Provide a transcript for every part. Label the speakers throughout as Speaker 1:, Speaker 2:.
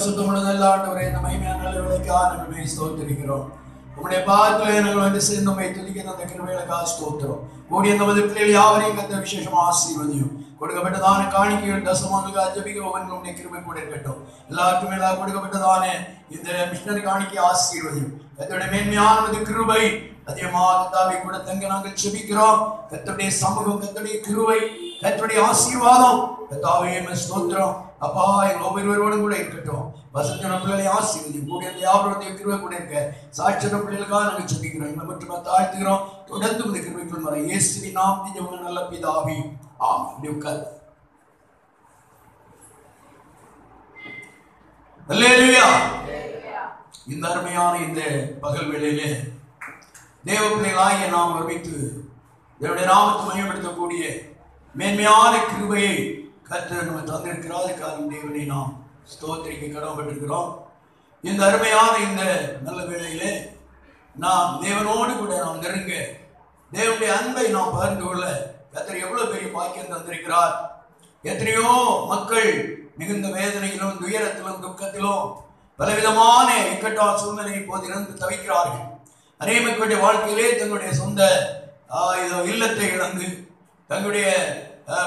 Speaker 1: பரிசுத்தமுள்ள நல்ல ஆண்டவரே, இந்த மகிமையான நல்ல வேளைக்காக நாங்கள் ஸ்தோத்திரிக்கிறோம். உம்முடைய பாதத்திலே நாங்கள் வந்து சேர்ந்து உம்மை துதிக்கிற அந்த கிருபைகளுக்காக ஸ்தோத்திரம். கூடிய அந்த பிள்ளைகள் யாவரையும் கத்த விசேஷமாக ஆசீர்வதியும். கொடுக்கப்பட்டதான காணிக்கைகள் தசமங்களுக்காக ஜெபிக்கிற ஒவ்வொன்றுடைய கிருபை கூட இருக்கட்டும். எல்லாருக்கும் எல்லாம் கொடுக்கப்பட்டதான இந்த மிஷனரி காணிக்கை ஆசீர்வதியும். கர்த்தருடைய மேன்மையான கிருபை அதிகமாக கர்த்தாவே கூட தங்க நாங்கள் ஜெபிக்கிறோம். கர்த்தருடைய சமூகம், கர்த்தருடைய கிருபை, கர்த்தருடைய ஆசீர்வாதம் கர்த்தாவே ஸ்தோத்திரம். அப்பா எங்கள் ஒவ்வொருவரோடும் கூட இருக்கட்டும். வசத்தின பிள்ளைகளை ஆசீர்வதியும். கூடிய அந்த யாவருடைய கிருபை கூட இருக்க சாட்சியான பிள்ளைகளுக்காக நாங்கள் ஜெபிக்கிறோம். எங்களை மட்டும் தாழ்த்துகிறோம். தொடர்ந்து இந்த கிருபைக்குள் வர இயேசுவின் நாமத்தில் நல்ல பிதாவே, ஆமென். அல்லேலூயா. இந்த அருமையான இந்த பகல் வேளையிலே தேவ பிள்ளைகளாகிய நாம் ஒருமித்து தேவனுடைய நாமத்தை மையப்படுத்தக்கூடிய மேன்மையான கிருபையை கர்த்தர் நம்ம தந்திருக்கிறார். அதுக்காக தேவனை நாம் ஸ்தோத்திரிக்க கடமைப்பட்டிருக்கிறோம். இந்த அருமையான இந்த நல்ல வேளையிலே நாம் தேவனோடு கூட நாம் நெருங்க, தேவனுடைய அன்பை நாம் பகிர்ந்து கொள்ள கர்த்தர் எவ்வளவு பெரிய பாக்கியம் தந்திருக்கிறார். எத்தனையோ மக்கள் மிகுந்த வேதனையிலும் துயரத்திலும் துக்கத்திலும் பலவிதமான இக்கட்டான சூழ்நிலை இப்போது இருந்து தவிக்கிறார்கள். அநேக மக்களுடைய வாழ்க்கையிலே தங்களுடைய சொந்த இல்லத்தை இழந்து, தங்களுடைய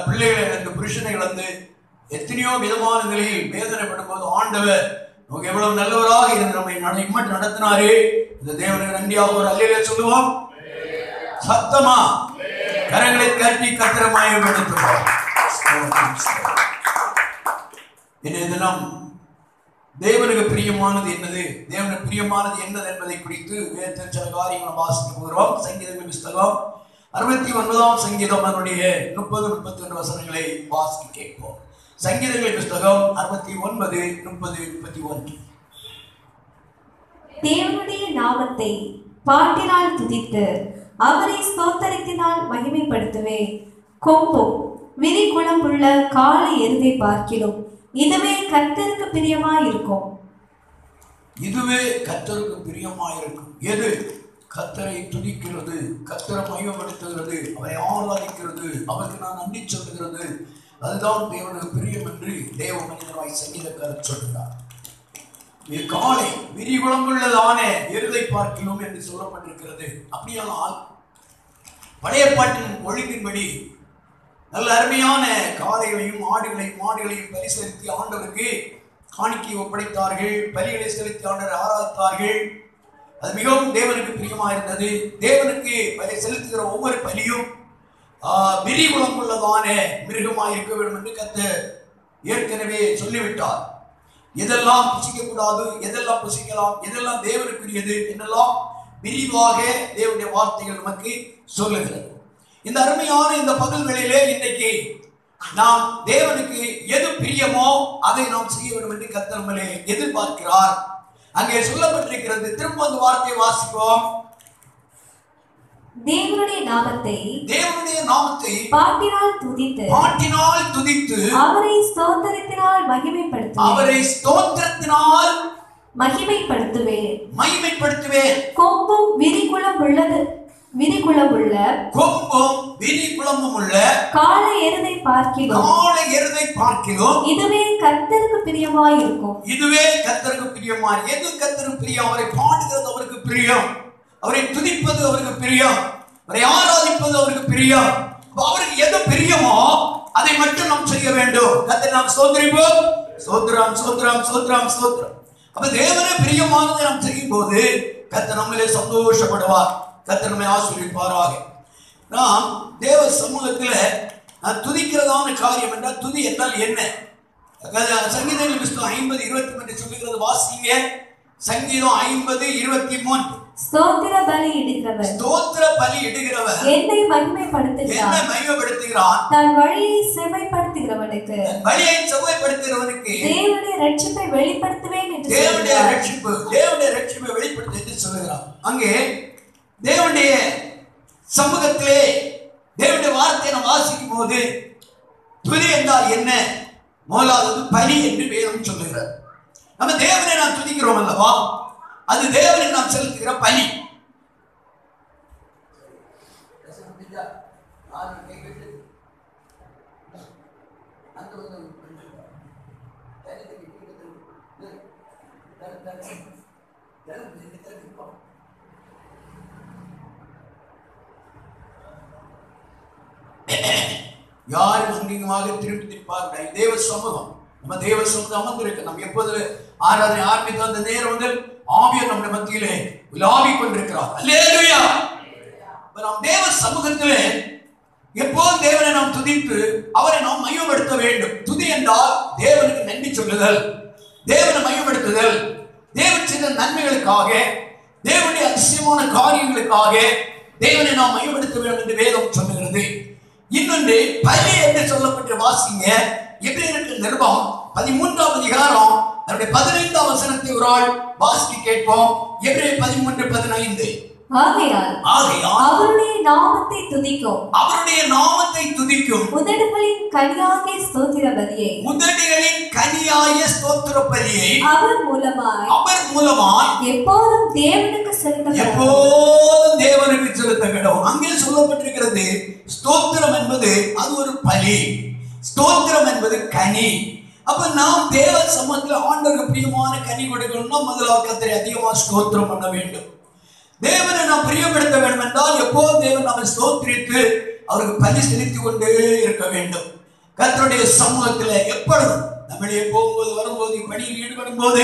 Speaker 1: பிள்ளைகளை இழந்து, புருஷனை இழந்து, எத்தனையோ விதமான நிலையில் வேதனைப்படும் போது ஆண்டவர் நமக்கு எவ்வளவு நல்லவராக இருந்து நம்மை இம்மட்டு நடத்தினாரே. இந்த தேவனுக்கு நன்றியாக ஒரு அல்லேலூயா சொல்லுவோம். சத்தமா கரங்களை கட்டி கத்திரமாயப்படுத்துவோம். இன்றைய தினம் தேவனுக்கு பிரியமானது என்னது, தேவனுக்கு பிரியமானது என்னது என்பதை குறித்து வேதத்தில் சில காரியங்களை வாசிக்க போகிறோம். சங்கீதங்களின் புத்தகம் 69ஆம் சங்கீதம் அதனுடைய 30-31 வசனங்களை வாசிக்க கேட்போம். சங்கீதங்களின் புத்தகம் 69, 30, 31.
Speaker 2: தேவனுடைய நாமத்தை பாட்டினால் துதித்து அவரை ஸ்தோத்தரித்தினால் மகிமைப்படுத்துவே. கொம்பும் விரிகுளம்புள்ள காளை எருதை பார்க்கிலும் இதுவே கர்த்தருக்கு பிரியமாயிருக்கும்.
Speaker 1: இதுவே கர்த்தருக்கு பிரியமாயிருக்கும். எது? கர்த்தரை துதிக்கிறது, கர்த்தரை மகிமைப்படுத்துகிறது, அவரை ஆராதிக்கிறது, அவருக்கு நான் நன்றி சொல்லுகிறது. அதுதான் தேவனுக்கு பிரியம் என்று தேவ மனிதனாய் சங்கீதக்காரர் சொல்கிறார். காளை விரிகுளம்புள்ளதான எருதை பார்க்கிலும் என்று சொல்லப்பட்டிருக்கிறது. அப்படியானால் பழைய பாட்டின் ஒழுங்கின்படி நல்ல அருமையான காளைகளையும் ஆடுகளையும் மாடுகளையும் பலி செலுத்தி ஆண்டவருக்கு காணிக்கை ஒப்படைத்தார்கள். பலிகளை செலுத்தி ஆண்டவரை ஆராதித்தார்கள். அது மிகவும் தேவனுக்கு பிரியமாக இருந்தது. தேவனுக்கு பலி செலுத்துகிற ஒவ்வொரு பலியும் விரிகுளம்புள்ளதான மிருகமாக இருக்க வேண்டும் என்று கர்த்தர் ஏற்கனவே சொல்லிவிட்டார். எதெல்லாம் புசிக்க கூடாது, எதெல்லாம் புசிக்கலாம், எதெல்லாம் தேவனுக்குரியது என்னெல்லாம் விரிவாக தேவனுடைய வார்த்தைகள் நமக்கு சொல்லுகிறது. இந்த அருமையான இந்த பகல் வேளையிலே இன்றைக்கு நாம் தேவனுக்கு எது பிரியமோ அதை நாம் செய்ய வேண்டும் என்று கர்த்தர் நம்மளை எதிர்பார்க்கிறார். அங்கே சொல்லப்பட்டிருக்கிறது. திரும்ப அந்த வார்த்தையை வாசிப்போம்.
Speaker 2: தேவனுடைய நாமத்தை பாட்டினால் துதித்து அவரை ஸ்தோத்திரத்தினால் மகிமைப்படுத்துவேன். கொம்பும் விரிகுளம்புள்ள காளை எருதை பார்க்கிலும் இதுவே கர்த்தருக்கு பிரியமாயிருக்கும்.
Speaker 1: எது கர்த்தருக்கு பிரியம்? அவரை பாடுகிறது அவருக்கு பிரியம், அவரை துதிப்பது அவருக்கு பிரியம், அவரை ஆராதிப்பது அவருக்கு பிரியம். அவருக்கு எது பிரியமோ அதை மட்டும் நாம் செய்ய வேண்டும். கர்த்தரை நாம் ஸ்தோத்திரிப்போம். ஸ்தோத்திரம். அப்ப தேவனே பிரியமானதை நாம் செய்யும் போது கர்த்தர் நம்மளே சந்தோஷப்படுவார். கர்த்தர் நம்மை ஆசீர்வதிப்பாராக. நாம் தேவ சமூகத்தில் துதிக்கிறதான காரியம் என்றால், துதி என்றால் என்ன? சங்கீதங்களின் புத்தகம் 50:23 சொல்லுகிறது. வாசிங்க. சங்கீதம் 50:23.
Speaker 2: ஸ்தோத்திர பலி இடுகிறவர் என்னை மகிமைப்படுத்துகிறான். தன் வழியை செவ்வைப்படுத்துகிறவனுக்கு தேவனுடைய ரட்சிப்பை வெளிப்படுத்துவேன் என்று தேவனுடைய ரட்சிப்பை வெளிப்படுத்து என்று சொல்லுகிறார். அங்கே தேவனுடைய சமூகத்திலே தேவனுடைய வார்த்தையை நாம் வாசிக்கும் போது துதி என்றால் என்ன? முதலாவது பலி என்று வேதம் சொல்லுகிறார். நம்ம தேவனை நாம் துதிக்கிறோம் அல்லவா? அது தேவனை நாம் செலுத்துகிற பலி.
Speaker 1: யாரும் அங்கீகமாக திருப்பி பார்க்க தேவ சமூகம், நம்ம தேவ சமூகம் அமர்ந்திருக்கு. நம்ம எப்போது ஆராதனை ஆரம்பித்த அந்த நேரம் வந்து ஆவியர் நம்முடைய மத்தியிலே உலாவிக் கொண்டிருக்கிறார். அல்லேலூயா. நாம் தேவ சமூகத்திலே எப்போதும் தேவனை நாம் துதித்து அவரை நாம் மையப்படுத்த வேண்டும். துதி என்றால் தேவனுக்கு நன்றி சொல்லுதல், தேவனை மையப்படுத்துதல், தேவன் செய்த நன்மைகளுக்காக, தேவனுடைய அதிசயமான காரியங்களுக்காக தேவனை நாம் மையப்படுத்த வேண்டும் என்று வேதம் சொல்லுகிறது. இன்னொன்று பலி என்று சொல்லப்பட்ட வாசிங்க எபிரேயருக்கு நிருபம் 13ஆம் அதிகாரம் 15ஆம் வசனத்தை ஒரு ஆள் வாசிக்க கேட்போம். எபிரேயர் 13:15.
Speaker 2: ஆகையால் அவருடைய நாமத்தை துதிக்கும்,
Speaker 1: அவருடைய நாமத்தை துதிக்கும்
Speaker 2: உதடுகளின் கனியாகிய ஸ்தோத்திர பலியை,
Speaker 1: உதடுகளின் கனியாகிய ஸ்தோத்திர பலியை
Speaker 2: அவர் மூலமாய்
Speaker 1: எப்போதும்
Speaker 2: தேவனுக்கு செலுத்த,
Speaker 1: எப்போதும் தேவனுக்கு செலுத்த வேண்டும். அங்கே சொல்லப்பட்டிருக்கிறது ஸ்தோத்திரம் என்பது அது ஒரு பலி, ஸ்தோத்திரம் என்பது கனி. அப்ப நாம் தேவ சமூகத்தில் ஆண்டவருக்கு பிரியமான கனி கொடுக்கணும்னா முதலாவது கர்த்தரை அதிகமாக ஸ்தோத்திரம் பண்ண வேண்டும். தேவனை நாம் பிரியப்படுத்த வேண்டும் என்றால் எப்போதும் தேவன் நம்மை ஸ்தோத்திரித்து அவருக்கு பலி செலுத்திக் கொண்டே இருக்க வேண்டும். கர்த்தருடைய சமூகத்தில் எப்பொழுதும் நம்மளே போகும்போது, வரும்போது, பணியில் ஈடுபடும் போது,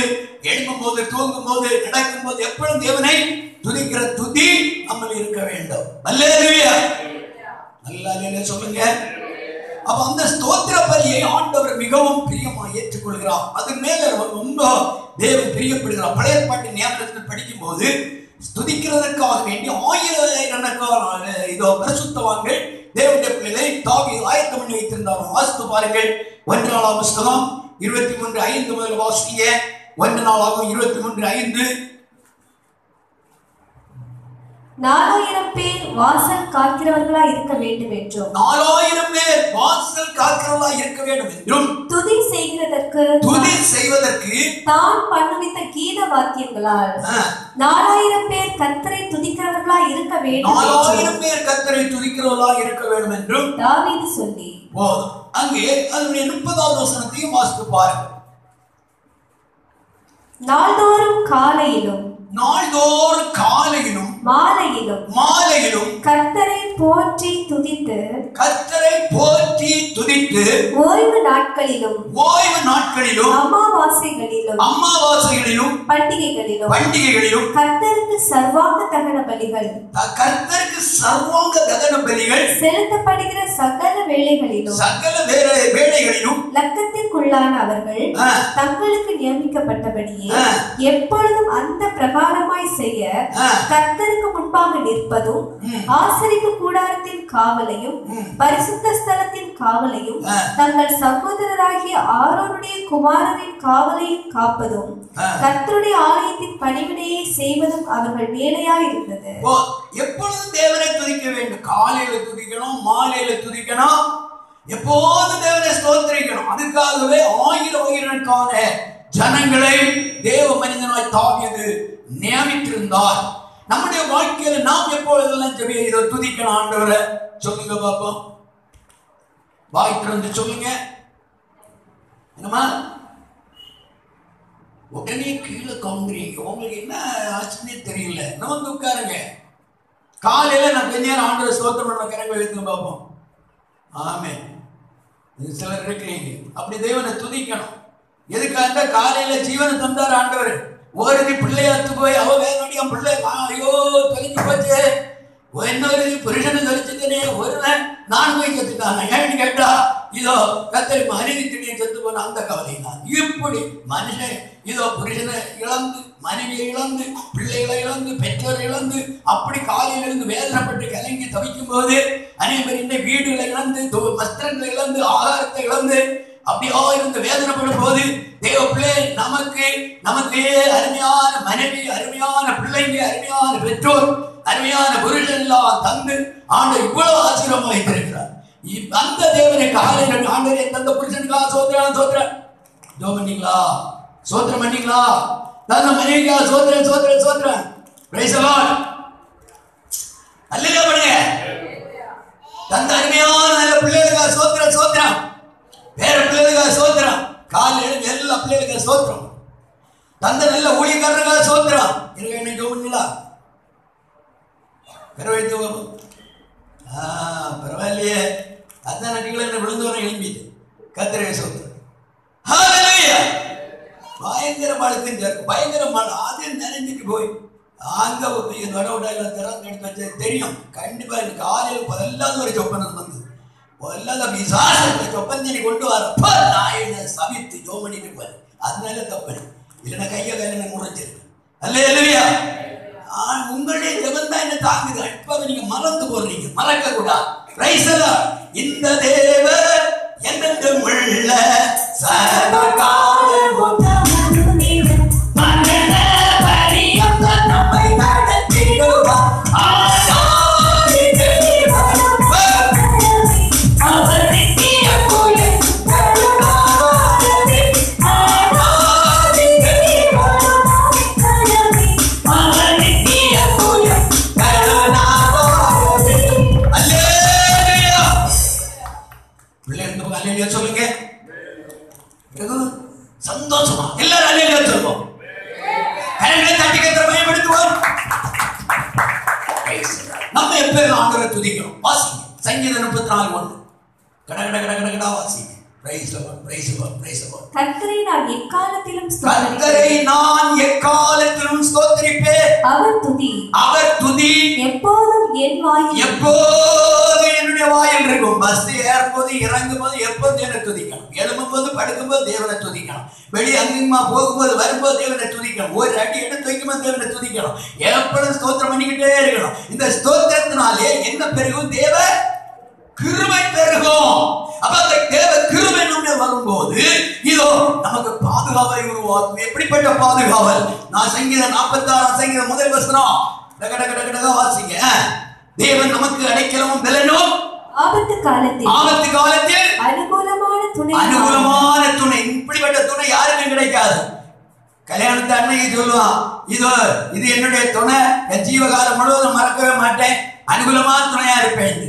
Speaker 1: எழும்பும் போது, தூங்கும் போது, நடக்கும் போது எப்பொழுதும் தேவனை துதிக்கிற துதி நம்ம இருக்க வேண்டும். அல்லேலூயா. அல்லேலூயா சொல்லுங்க. அப்ப அந்த ஸ்தோத்திர பலியை ஆண்டவர் மிகவும் பிரியமா ஏற்றுக்கொள்கிறார். அது மேல ரொம்ப தேவன் பிரியப்படுகிறார். பழைய ஏற்பாட்டு ஞாபகத்தில் படிக்கும் போது ஸ்துதிக்கிறதற்காக வேண்டி ஆயிரக்கணக்கான இதோ பரிசுத்தவான்கள் தேவனுடைய பிள்ளைகளை தாவீது ஆயத்தம் பண்ணி வைத்திருந்தார். வாசித்து பாருங்கள். 1 நாளாகமம் புத்தகம் 23:5 முதல் வாசிங்க. 1 நாளாகமம் 23:5.
Speaker 2: 4000 பேர் வாசல் காக்கிறவர்களாய் இருக்க வேண்டும் என்றும்,
Speaker 1: 4000 பேர் வாசல் காக்கிறவர்களாய் இருக்க வேண்டும் என்றும்,
Speaker 2: துதி செய்வதற்கு தான் பண்ணுவித்த கீத வாக்கியங்களால் 4000 பேர் கர்த்தரை துதிக்கிறவர்களாய் இருக்க வேண்டும்,
Speaker 1: 4000 பேர் கர்த்தரை துதிக்கிறவர்களாய் இருக்க வேண்டும் என்றும்
Speaker 2: தாவீது சொல்லி
Speaker 1: போதும். அங்கே அதனுடைய 30வது வசனத்தையும் வாசித்து பாருங்கள்.
Speaker 2: நாள்தோறும் காலையிலும் மாலையிலும் கர்த்தரை போற்றி துதித்து ஓய்வு நாட்களிலும் அமாவாசைகளிலும் பண்டிகைகளிலும் கர்த்தருக்கு சர்வாங்க தகன பலிகள் செலுத்தப்படுகிற சகல வேளைகளிலும் லக்கத்திற்குள்ளான அவர்கள் தங்களுக்கு நியமிக்கப்பட்டபடியே எப்பொழுதும் அந்த பிரகாரமாய் செய்ய கர்த்தருக்கு முன்பாக நிற்பதும், ஆசரிப்பு கூடாரத்தின் காவலையும் பரிசுத்த ஸ்தலத்தின் காவலையும் தங்கள் சகோதரராகிய ஆரோனுடைய குமாரரின் காவலையும் காப்பதும், கர்த்தருடைய ஆலயத்தின் பணிவிடையை செய்வதும் அவர்கள் வேலையாய் இருந்தது.
Speaker 1: எப்பொழுதும் தேவனை துதிக்க வேண்டும். காலையில துதிக்கணும், மாலையில துதிக்கணும், எப்போதும் தேவனை ஸ்தோத்திரிக்கணும். அதுக்காகவே ஆயிரக்கணக்கான ஜனங்களை தேவ மனிதனாய் தாவீது நியமித்திருந்தார். நம்முடைய வாழ்க்கையில நாம் எப்பொழுதெல்லாம் இதை துதிக்கணும். ஆண்டவரை சொல்லுங்க பாப்போம், வாய் திறந்து சொல்லுங்க. என்னமா உடனே கீழே காண்கிறீங்க, உங்களுக்கு என்ன ஆச்சுன்னே தெரியல. நம்ம உட்காருங்க. காலையில நான் கொஞ்ச நேரம் ஆண்டவரை ஸ்தோத்திரம் பண்ண கரங்களை வைத்து பார்ப்போம். ஆமே. சிலர் இருக்கிறீங்க அப்படி தேவனை துதிக்கணும். எதுக்காக? காலையில ஜீவனை தந்தார் ஆண்டவர். ஒரு பிள்ளையாத்து போய் அவ வேணும் பிள்ளை ஐயோ தொலைஞ்சு போச்சு, இன்னொரு புருஷனை தொலைச்சுட்டனே, ஒரு நான் போய் செத்துட்டாங்க. ஏன்னு கேட்டா இதோ கத்தரி மனைவி திடீர் செத்து போன அந்த கவலை தான். இப்படி மனுஷன் இதோ புருஷனை இழந்து, மனைவியை இழந்து, பிள்ளைகளை இழந்து, பெற்றோரை இழந்து, அப்படி காலையில இருந்து வேதனைப்பட்டு கலங்கி தவிக்கும் போது அனைவரின் வீடுகளை இழந்து, வஸ்திரங்களை இழந்து, ஆகாரத்தை இழந்து அப்படியா இருந்து வேதனைப்படும் போது தேவ பிள்ளை நமக்கு அருமையான மனைவி, அருமையான பிள்ளைங்க, அருமையான பெற்றோர், அருமையான புருஷன் எல்லாம் தந்து ஆண்டவர் இவ்வளவு ஆசீர்வாதம் வைத்திருக்கிறார். அந்த தேவனை காலையில் ஆண்டவரை தந்த புருஷனுக்காக சோத்திரம் ஜோம் பண்ணீங்களா? சோத்திரம் பண்ணீங்களா? தந்த மனைவிக்கா சோத்திரம் பிரைஸ் தி லார்ட். அல்லேலூயா பண்ணுங்க. தந்த அருமையான நல்ல பிள்ளைகளுக்காக சோத்திரம், பேர பிள்ளைகளுக்காக சோத்திரம், காலையில் எல்லா பிள்ளைகளுக்காக சோத்திரம்.
Speaker 2: தந்த நல்ல ஊழியக்காரர்கள் சோத்திரம் இருக்க என்ன ஜோமுங்களா கரவைத்து பரவாயில்லையே அதான் நடிகளை விழுந்து வர எழுப்பிட்டு கத்திரை சோத்திரம். பயங்கர மழை பயங்கர மழை அது நினைஞ்சிட்டு போய் அங்க நடவுடாயில் திறந்து எடுத்து வச்சு தெரியும் கண்டிப்பா எனக்கு காலையில் பதில்லாத ஒரு சொப்பனம் வந்து பதில்லாத விசாரத்தை சொப்பந்தனை கொண்டு வரப்ப நான் என்ன சபித்து ஜோமணிக்கு போறேன் அதனால தப்பேன் இல்லைன்னா கையை கையில முறைச்சிருக்கேன் அல்ல இல்லையா. உங்களுடைய ஜெபம் தான் என்ன தாங்குது. இப்ப நீங்க மறந்து போடுறீங்க, மறக்க கூடாது. இந்த தேவ என்றென்றும் உள்ள சர்வகாலமும் நம்மை நடத்திடுவார். சொல்லுங்க சந்தோஷமா எல்லாரும் அல்லேலூயா சொல்லுவோம். கரங்களை தட்டி கர்த்தரை மகிமைப்படுத்துவோம். நம்ம எப்பவும் ஆண்டவரை துதிக்கிறோம். வாசிங்க சங்கீதம் 34:1 கட கட கட கட கட வாசிங்க. Praise the Lord, praise the Lord, praise the Lord.
Speaker 3: கர்த்தரை நான் எக்காலத்திலும்
Speaker 2: ஸ்தோத்திரிப்பேன். அவர் துதி
Speaker 3: எப்போதும் என் வாயில்
Speaker 2: என்னுடைய வாயில் இருக்கும். பஸ் ஏறும்போது இறங்கும்போது எப்போதும் என்ன துதிக்கணும். எழும்பும்போது படுக்கும்போது தேவனை துதிக்கணும். வெளியே அங்கமா போகும்போது வரும்போது தேவனை துதிக்கணும். ஒரு அடி எடுத்து வைக்கும்போது தேவனை துதிக்கணும். எப்பொழுதும் ஸ்தோத்திரம் பண்ணிக்கிட்டே இருக்கணும். இந்த ஸ்தோத்திரத்தினாலே என்ன பெருகும்? தேவ கிருபை பெருகும். அப்ப அந்த தேவ கிருபை நம்முடைய வரும்போது இதோ நமக்கு பாதுகாவலை உருவாக்கும். எப்படிப்பட்ட பாதுகாவல்? நான் சங்கீதம் 46 சங்கீதம் முதல் வசனம் கட கட கட வாசிங்க. தேவன் நமக்கு அடைக்கலமும் பலனும்
Speaker 3: ஆபத்து காலத்தில்
Speaker 2: அனுகூலமான துணை. இப்படிப்பட்ட துணை யாருமே கிடைக்காது. கல்யாணத்தை அன்னைக்கு சொல்லுவான், இது என்னுடைய துணை, என் ஜீவகாலம் முழுவதும் மறக்கவே மாட்டேன், அனுகூலமான துணையா இருப்பேன்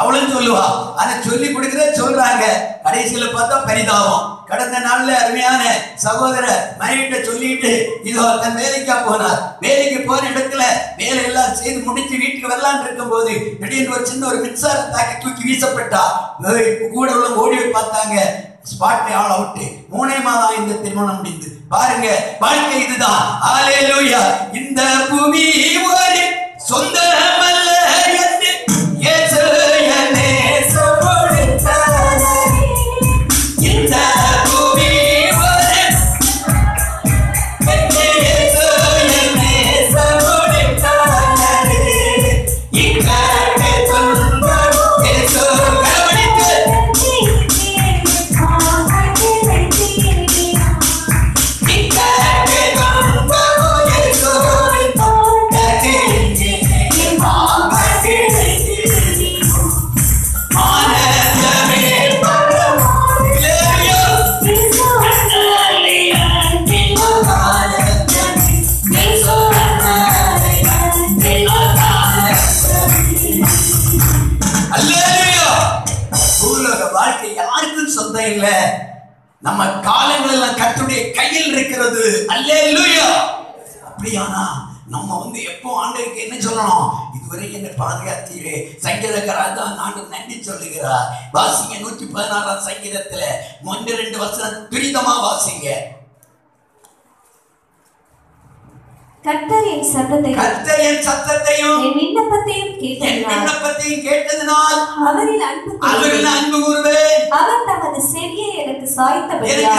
Speaker 2: அவளும் சொல்லுவா. அதை சொல்லி கொடுக்கிறத சொல்றாங்க. கடைசியில பார்த்தா பரிதாபம். கடந்த நாள்ல அருமையான சகோதரர் மனைவிட்ட சொல்லிட்டு இதோ தன் வேலைக்கா போனார். வேலைக்கு போன இடத்துல வேலை எல்லாம் செய்து முடிச்சு வீட்டுக்கு வரலான் இருக்கும் போது திடீர்னு ஒரு சின்ன ஒரு மின்சார தாக்கி தூக்கி வீசப்பட்டா. கூட உள்ள ஓடி பார்த்தாங்க, ஸ்பாட்ல ஆள் அவுட்டு. 3 மாதம் இந்த திருமணம் முடிந்து. பாருங்க, வாழ்க்கை இதுதான். ஹல்லேலூயா. இந்த பூமி ஒரு சொந்தமல்ல என்று இயேசு இல்ல. நம்ம காலங்கள் எல்லாம் கர்த்தருடைய கையில் இருக்கிறது. அல்லேலூயா. அப்படியானா நம்ம எப்போ ஆண்டவருக்கு என்ன சொல்லணும்? இதுவரை என்னை பாதுகாத்தீரே. சங்கீதக்காரர் தான் நான் நன்றி சொல்லுகிறார். வாசிங்க 116 சங்கீதத்துல 1-2 வசனம் துரிதமா வாசிங்க.
Speaker 3: கர்த்தர் என் சத்தத்தையும் என் விண்ணப்பத்தையும் கேட்டதினால் அவரில் அன்பு கூறுவேன். அவர் தமது செவியை எனக்கு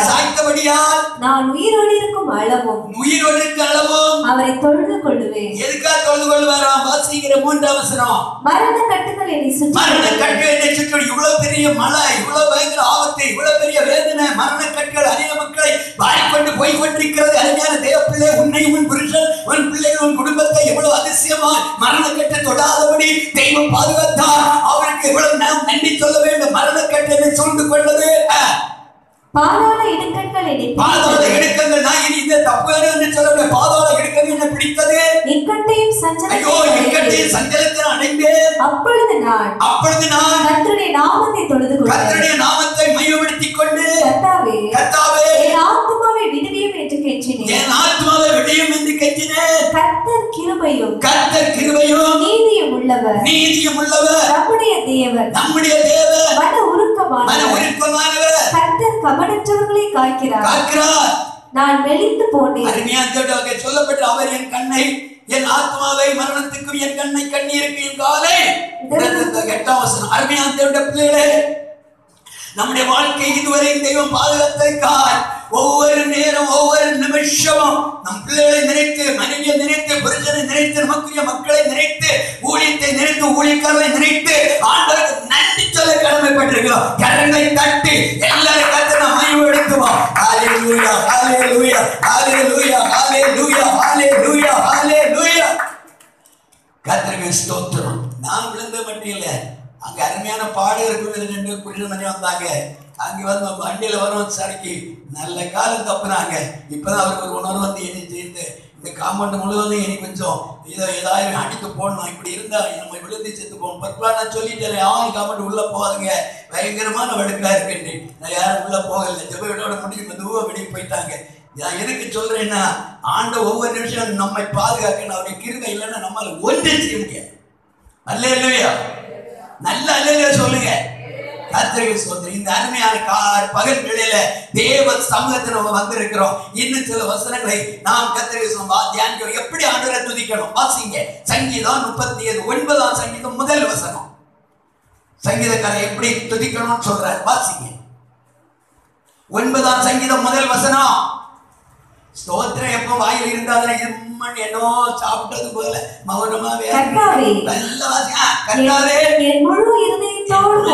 Speaker 3: சாய்த்தபடியால் நான் உயிரோடு இருக்கும் அளவும் அவரை தொழுது கொள்ளுவேன்.
Speaker 2: எதுக்காக தொழுது கொள்வாராம்? வாசிக்கிற 3 வசனம்.
Speaker 3: மரண கட்டுகள் என்னை
Speaker 2: சுற்றி இவ்வளவு பெரிய மழை, இவ்வளவு பயங்கர ஆபத்து, இவ்வளவு பெரிய வேதனை, மரண கட்டுகள் அநேக மக்களை வாரிக்கொண்டு போய் கொண்டிருக்கிறது. அருமையான தேவப்பிள்ளை, உன்னையும் உன் புருஷன் உன் பிள்ளைகள் உன் குடும்பத்தை எவ்வளவு அதிசயமா மரணக்கட்டை தொடாதபடி தெய்வம் பாதுகாத்தார். அவருக்கு எவ்வளவு நாம் நன்றி சொல்ல வேண்டும். மரணக்கட்டை சூழ்ந்து கொண்டது.
Speaker 3: பாதாள இடுக்கண்கள்
Speaker 2: நான் இனி இந்த தப்பு என்று சொல்லவில்லை. பாதாள இடுக்கண்கள் என்ன பிடித்தது?
Speaker 3: இக்கட்டையும்
Speaker 2: சஞ்சலத்தை அடைந்தேன்.
Speaker 3: அப்பொழுது நான் கர்த்தருடைய நாமத்தை தொழுது கொண்டேன்.
Speaker 2: கர்த்தருடைய நாமத்தை மையப்படுத்திக் கொண்டு
Speaker 3: கர்த்தாவே என் ஆத்துமாவை விடுவியும் என்று கெஞ்சினேன்.
Speaker 2: என் ஆத்மாவை விடியும் என்று கெஞ்சினேன்.
Speaker 3: கர்த்தர் கிருபையும்
Speaker 2: கர்த்தர் கிருபையும்
Speaker 3: நீதியும் உள்ளவர்,
Speaker 2: நீதியும் உள்ளவர்,
Speaker 3: நம்முடைய தேவன்
Speaker 2: நம்முடைய தேவன்
Speaker 3: மன உருக்கமானவர். கர்த்தர் கபடற்றவர்களை காக்கிறார். நான் மெலிந்து போனேன்.
Speaker 2: அருமையாக சொல்லப்பட்ட அவர் என் கண்ணை, என் ஆத்மாவை மரணத்துக்கும் என் கண்ணை கண்ணீருக்கு என் காலை. 8ஆம் வசனம். அருமையான பிள்ளைகளே, நம்முடைய வாழ்க்கை இதுவரை தெய்வம் பாதுகாத்திருக்கார். ஒவ்வொரு நேரம் ஒவ்வொரு நிமிஷமும் நம் பிள்ளைகளை நினைத்து, மனைவியை நினைத்து, புருஷனை நினைத்து, நமக்குரிய மக்களை நினைத்து, ஊழியத்தை நினைத்து, ஊழியக்காரர்களை நினைத்து ஆண்டவருக்கு நன்றி சொல்ல கடமைப்பட்டிருக்கிறோம். கரங்களை தட்டி எல்லாரும் கர்த்தரை மகிமைப்படுத்துவோம். ஹalleluya, ஹalleluya, ஹalleluya, ஹalleluya, ஹalleluya, ஹalleluya. கர்த்தருக்கு ஸ்தோத்திரம். நான் விழுந்த மட்டும் இல்ல, அங்க அருமையான பாடகர்கள் 2 புரிஞ்ச மணி வந்தாங்க. அங்க வந்து வண்டியில வரும் சரிக்கு நல்ல காலம் தப்புனாங்க. இப்பதான் அவருக்கு ஒரு உணர்வு வந்து என்னை சேர்ந்து இந்த காம்பவுண்ட் முழுவதும் எனக்கு கொஞ்சம் ஏதாவது அடித்து போடணும். இப்படி இருந்தா நம்ம விழுந்து செத்து போகணும். பற்பா நான் சொல்லிட்டேன், யாரும் காம்பவுண்ட் உள்ள போகாதுங்க, பயங்கரமான வடுக்கா இருக்குன்னு. நான் யாரும் உள்ள போகல. ஜெபவிடோட முடிஞ்சு மெதுவா வெளியே போயிட்டாங்க. நான் எதுக்கு சொல்றேன்னா, ஆண்ட ஒவ்வொரு நிமிஷம் நம்மை பாதுகாக்கணும். அவருடைய கிருபை இல்லைன்னா நம்மளால ஒன்றும் செய்ய முடியாது. அல்லேலூயா, நல்ல அல்லேலூயா சொல்லுங்க. கர்த்தருக்கு ஸ்தோத்திரம். இந்த அருமையான பகல் வேளையில தேவ சமூகத்துல நம்ம வந்திருக்கிறோம். இன்னும் சில வசனங்களை நாம் கர்த்தருக்கு தியானிக்கிறோம். எப்படி ஆண்டவரை துதிக்கணும் வாசிங்க. சங்கீதம் 37 சங்கீதம் முதல் வசனம். சங்கீதக்காரர் எப்படி துதிக்கணும்னு சொல்றாரு, வாசிங்க. 9ஆம் சங்கீதம் முதல் வசனம். ஸ்தோத்திரம் எப்ப வாயில் இருந்தாலும் என்னோ சாப்பிட்டது போல மௌனமா
Speaker 3: கர்த்தாவே, என் முழு இருதயத்தோடு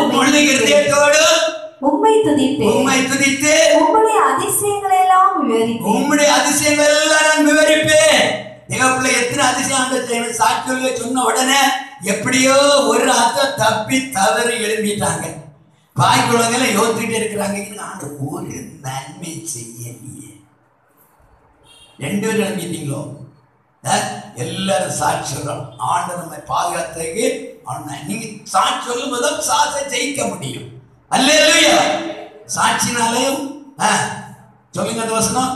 Speaker 3: உம்மை துதிப்பேன். உம்முடைய அதிசயங்களை எல்லாம்
Speaker 2: விவரிப்பேன். தேவப்பிள்ளை எத்தனை அதிசயம் சாட்சிகளை சொன்ன உடனே எப்படியோ ஒரு அர்த்தம் தப்பி தவறி எழும்பிட்டாங்க. பாய் குழந்தைல யோசிச்சுட்டே இருக்கிறாங்க, நான் ஒரு நன்மை செய்யலையே. 2 பேர் எழுப்பிட்டீங்களோ? எல்லாரும் சாட்சி சொல்லணும். ஆண்டு நம்மை பாதுகாத்துக்கு நீங்க சாட்சி சொல்லும் போதும் சாட்சியை ஜெயிக்க முடியும். அல்லேலூயா. சாட்சினாலையும் சொல்லுங்க அந்த வசனம்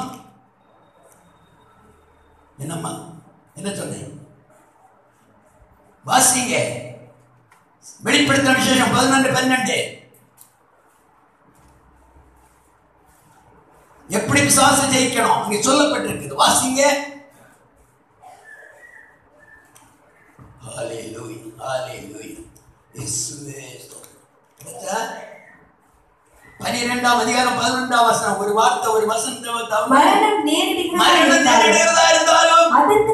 Speaker 2: என்னம்மா, என்ன சொன்னீங்க? வாசிங்க. வெளிப்படுத்தின விசேஷம் 11:12. எப்படி விசுவாசம் ஜெயிக்கணும் இங்க சொல்லப்பட்டிருக்குது. வாசிங்க. ஹalleluya, ஹalleluya. இயேசுவே ஸ்தோத்திரம். 12ஆம் அதிகாரம் 11ஆம் வசனம். ஒரு வார்த்தை, ஒரு வசனம்.
Speaker 3: மரணம் நேரிடுகிறதா
Speaker 2: இருந்தாலும் அதற்கு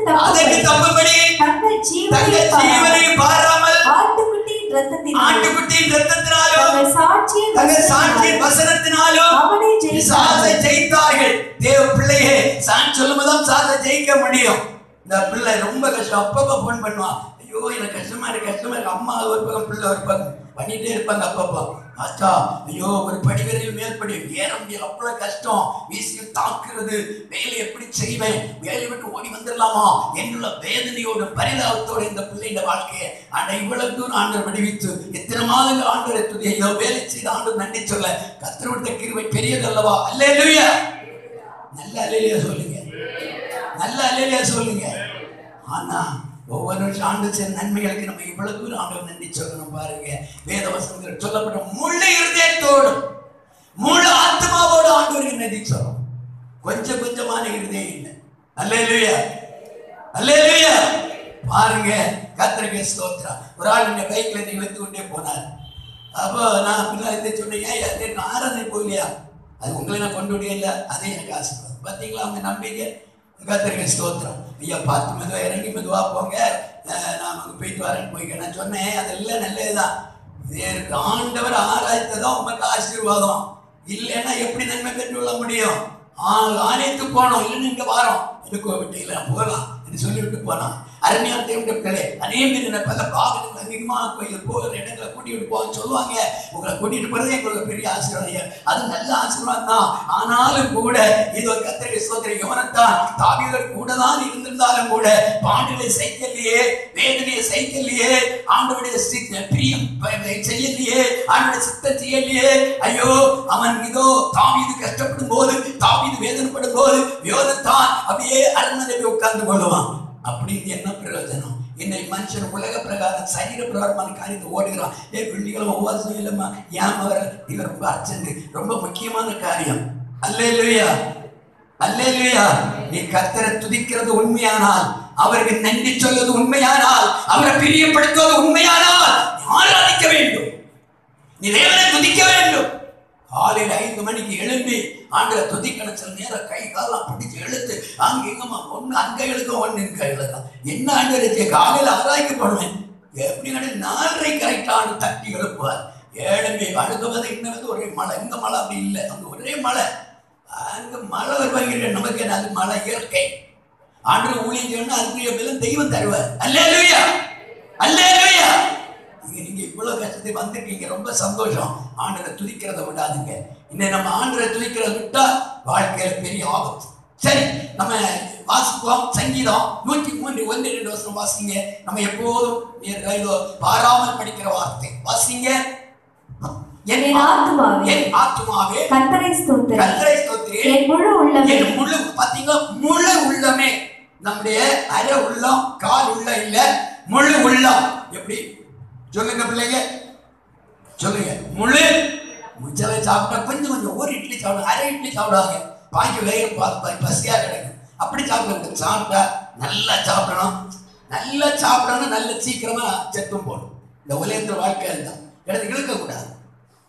Speaker 2: தப்பும்படி தங்கள் ஜீவனை பாராமல் ஆட்டுக்குட்டியின் இரத்தத்தினாலும் தங்கள் சாட்சியின் வசனத்தினாலும் சாட்சியை ஜெயித்தார்கள். தேவ பிள்ளையே, சாட்சி சொல்லும்போதுதான் சாட்சியை ஜெயிக்க முடியும். இந்த பிள்ளை ரொம்ப கஷ்டம். அப்பப்ப போன் பண்ணுவான், ஐயோ எனக்கு கஷ்டமா இருக்கு. அம்மா ஒரு பக்கம், பிள்ளை ஒரு பக்கம் பண்ணிட்டே இருப்பாங்க. அப்பப்பா ஆச்சா, ஐயோ ஒரு படிவரையில் மேற்படி ஏற முடியல, அவ்வளவு கஷ்டம். வீசியில் தாக்குறது, வேலை எப்படி செய்வேன், வேலை விட்டு ஓடி வந்துடலாமா என்னுள்ள வேதனையோடு பரிதாபத்தோடு இந்த பிள்ளைங்க வாழ்க்கையை இவ்வளவு தூரம் ஆண்டவர் விடுவித்து எத்தனை மாதங்கள் ஆண்டவரை துதி, ஐயோ வேலை செய்த ஆண்டவர் நன்றி சொல்ல கர்த்தருடைய கிருபை பெரியதல்லவா. அல்லேலூயா. நல்ல அல்லேலூயா சொல்லுங்க, நல்ல அல்லேலூயா சொல்லுங்க. ஆனா ஒவ்வொரு வருஷம் ஆண்டு செய்த நன்மைகளுக்கு நம்ம இவ்வளவு தூரம் ஆண்டவர் நன்றி சொல்லணும். பாருங்க, வேத வசனத்தில் சொல்லப்பட்ட முழு இருதயத்தோடும் முழு ஆத்மாவோடு ஆண்டவருக்கு நன்றி சொல்லணும். கொஞ்சம் கொஞ்சமான இருதயம் இல்லை. அல்லேலூயா, அல்லேலூயா. பாருங்க, கர்த்தருக்கு ஸ்தோத்திரம். ஒரு ஆள் இந்த பைக்ல இழுத்து கொண்டே போனார். அப்போ நான் பின்னாடி சொன்னேன், ஆராதனை போகலையா? அது உங்களை நான் கொண்டு விட இல்லை, அதே எனக்கு ஆசீர்வாதம். பார்த்தீங்களா அவங்க நம்பிக்கை. கர்த்தருக்கு ஸ்தோத்திரம். ஐயா பார்த்து மெதுவாக இறங்கி மெதுவாக போங்க, நான் அங்கே போயிட்டு வரேன்னு போய்க்க. நான் சொன்னேன், அதெல்லாம் நல்லதுதான். ஆண்டவர் ஆராய்த்ததான் உங்களுக்கு ஆசீர்வாதம். இல்லைன்னா எப்படி நன்மை பெற்று கொள்ள முடியும்? ஆலயத்துக்கு போனோம், இல்லைன்னு இங்கே வரோம், எனக்கு விட்டு இல்லை போகலாம் என்று சொல்லிவிட்டு போனான். அருமையான தேவனுடைய பிள்ளை, அநேக பல பாகங்கள் அதிகமாக கோயில் போகிற இடங்களை கூட்டிட்டு போக சொல்லுவாங்க. உங்களை கூட்டிட்டு போறதே எங்களுக்கு பெரிய ஆசீர்வாதம், அது நல்ல ஆசீர்வாதம் தான். ஆனாலும் கூட இது ஒரு கர்த்தருடைய ஸ்தோத்திரம். யோனத்தான் தாவீதோடு கூட தான் இருந்திருந்தாலும் கூட பாடுகளை செய்யலையே, வேதனையை செய்யலையே, ஆண்டவருடைய பிரியம் செய்யலையே, ஆண்டவருடைய சித்தம் செய்யலையே. ஐயோ, அவன் இதோ தாவீது கஷ்டப்படும் போது, தாவீது வேதனைப்படும் போது யோனத்தான் அப்படியே அரண்மனையில் உட்கார்ந்து கொள்ளுவான். அப்படின்னு என்ன பிரயோஜனம்? இன்னைக்கு மனுஷன் உலக பிரகாரம் சரீர பிரகாரமான காரியத்தை ஓடுகிறான். வெள்ளிக்கிழமை உபவாசம் இல்லைம்மா, ஏன் இவர் ரொம்ப அர்ஜென்ட், ரொம்ப முக்கியமான காரியம். அல்லேலூயா, அல்லேலூயா. நீ கர்த்தரை துதிக்கிறது உண்மையானால், அவருக்கு நன்றி சொல்வது உண்மையானால், அவரை பிரியப்படுத்துவது உண்மையானால் ஆராதிக்க வேண்டும். நீ தேவனை துதிக்க வேண்டும். காலையில் 5 மணிக்கு எழும்பி ஆண்டவரை துதிக்கணும். சில நேரம் கை காலம் பிடிச்சி எழுத்து அங்க எங்கம்மா ஒண்ணு அங்க எழுக்கும், ஒண்ணு இங்க எழுதும். என்ன ஆண்டு காலையில் ஆராய்க்கப்படுவேன். எப்படி 4:30 கரெக்டான தட்டி எழுப்புவார். எழும்பி அடுக்குவது இன்னும் ஒரே மழை. இங்க மழை அப்படி இல்லை, அங்க ஒரே மழை. அங்க மழை வருவாங்க. நமக்கு அது மழை இயற்கை. ஆண்டு ஊழியம் செய்யணும், அதுக்குரிய தெய்வம் தருவார். அல்லேலூயா, அல்லேலூயா. நீங்க இவ்வளவு கஷ்டத்தை வந்திருக்கீங்க, ரொம்ப சந்தோஷம். ஆண்டரை துதிக்கிறத விடாதுங்க. இன்னும் நம்ம ஆண்டரை துதிக்கிறத விட்டா வாழ்க்கையில பெரிய ஆபத்து. சரி, நம்ம வாசிப்போம். சங்கீதம் 103 1-2 வருஷம் வாசிங்க. நம்ம எப்போதும் பாராமல் படிக்கிற வார்த்தை வாசிங்க.
Speaker 3: என் ஆத்துமாவே கர்த்தரை ஸ்தோத்திரி,
Speaker 2: கர்த்தரை ஸ்தோத்திரி,
Speaker 3: என் முழு உள்ளமே.
Speaker 2: என் முழு, பாத்தீங்களா, முழு உள்ளமே. நம்முடைய அரை உள்ளம், கால் உள்ள இல்ல, முழு உள்ளம். எப்படி சொல்லுங்க பிள்ளைங்க, சொல்லுங்க. முழு முச்சலை சாப்பிட்டா கொஞ்சம் கொஞ்சம், ஒரு இட்லி சாப்பிடும், அரை இட்லி சாப்பிடுவாங்க, பாக்கி வயிறு பசியா கிடைக்கும். அப்படி சாப்பிட சாப்பிட்டா நல்லா சாப்பிடணும். நல்லா சாப்பிடணும், நல்ல சீக்கிரமா செத்தும் போடும். இந்த உலகத்தில் வாழ்க்கை இருந்தால் எனக்கு இழுக்கக்கூடாது,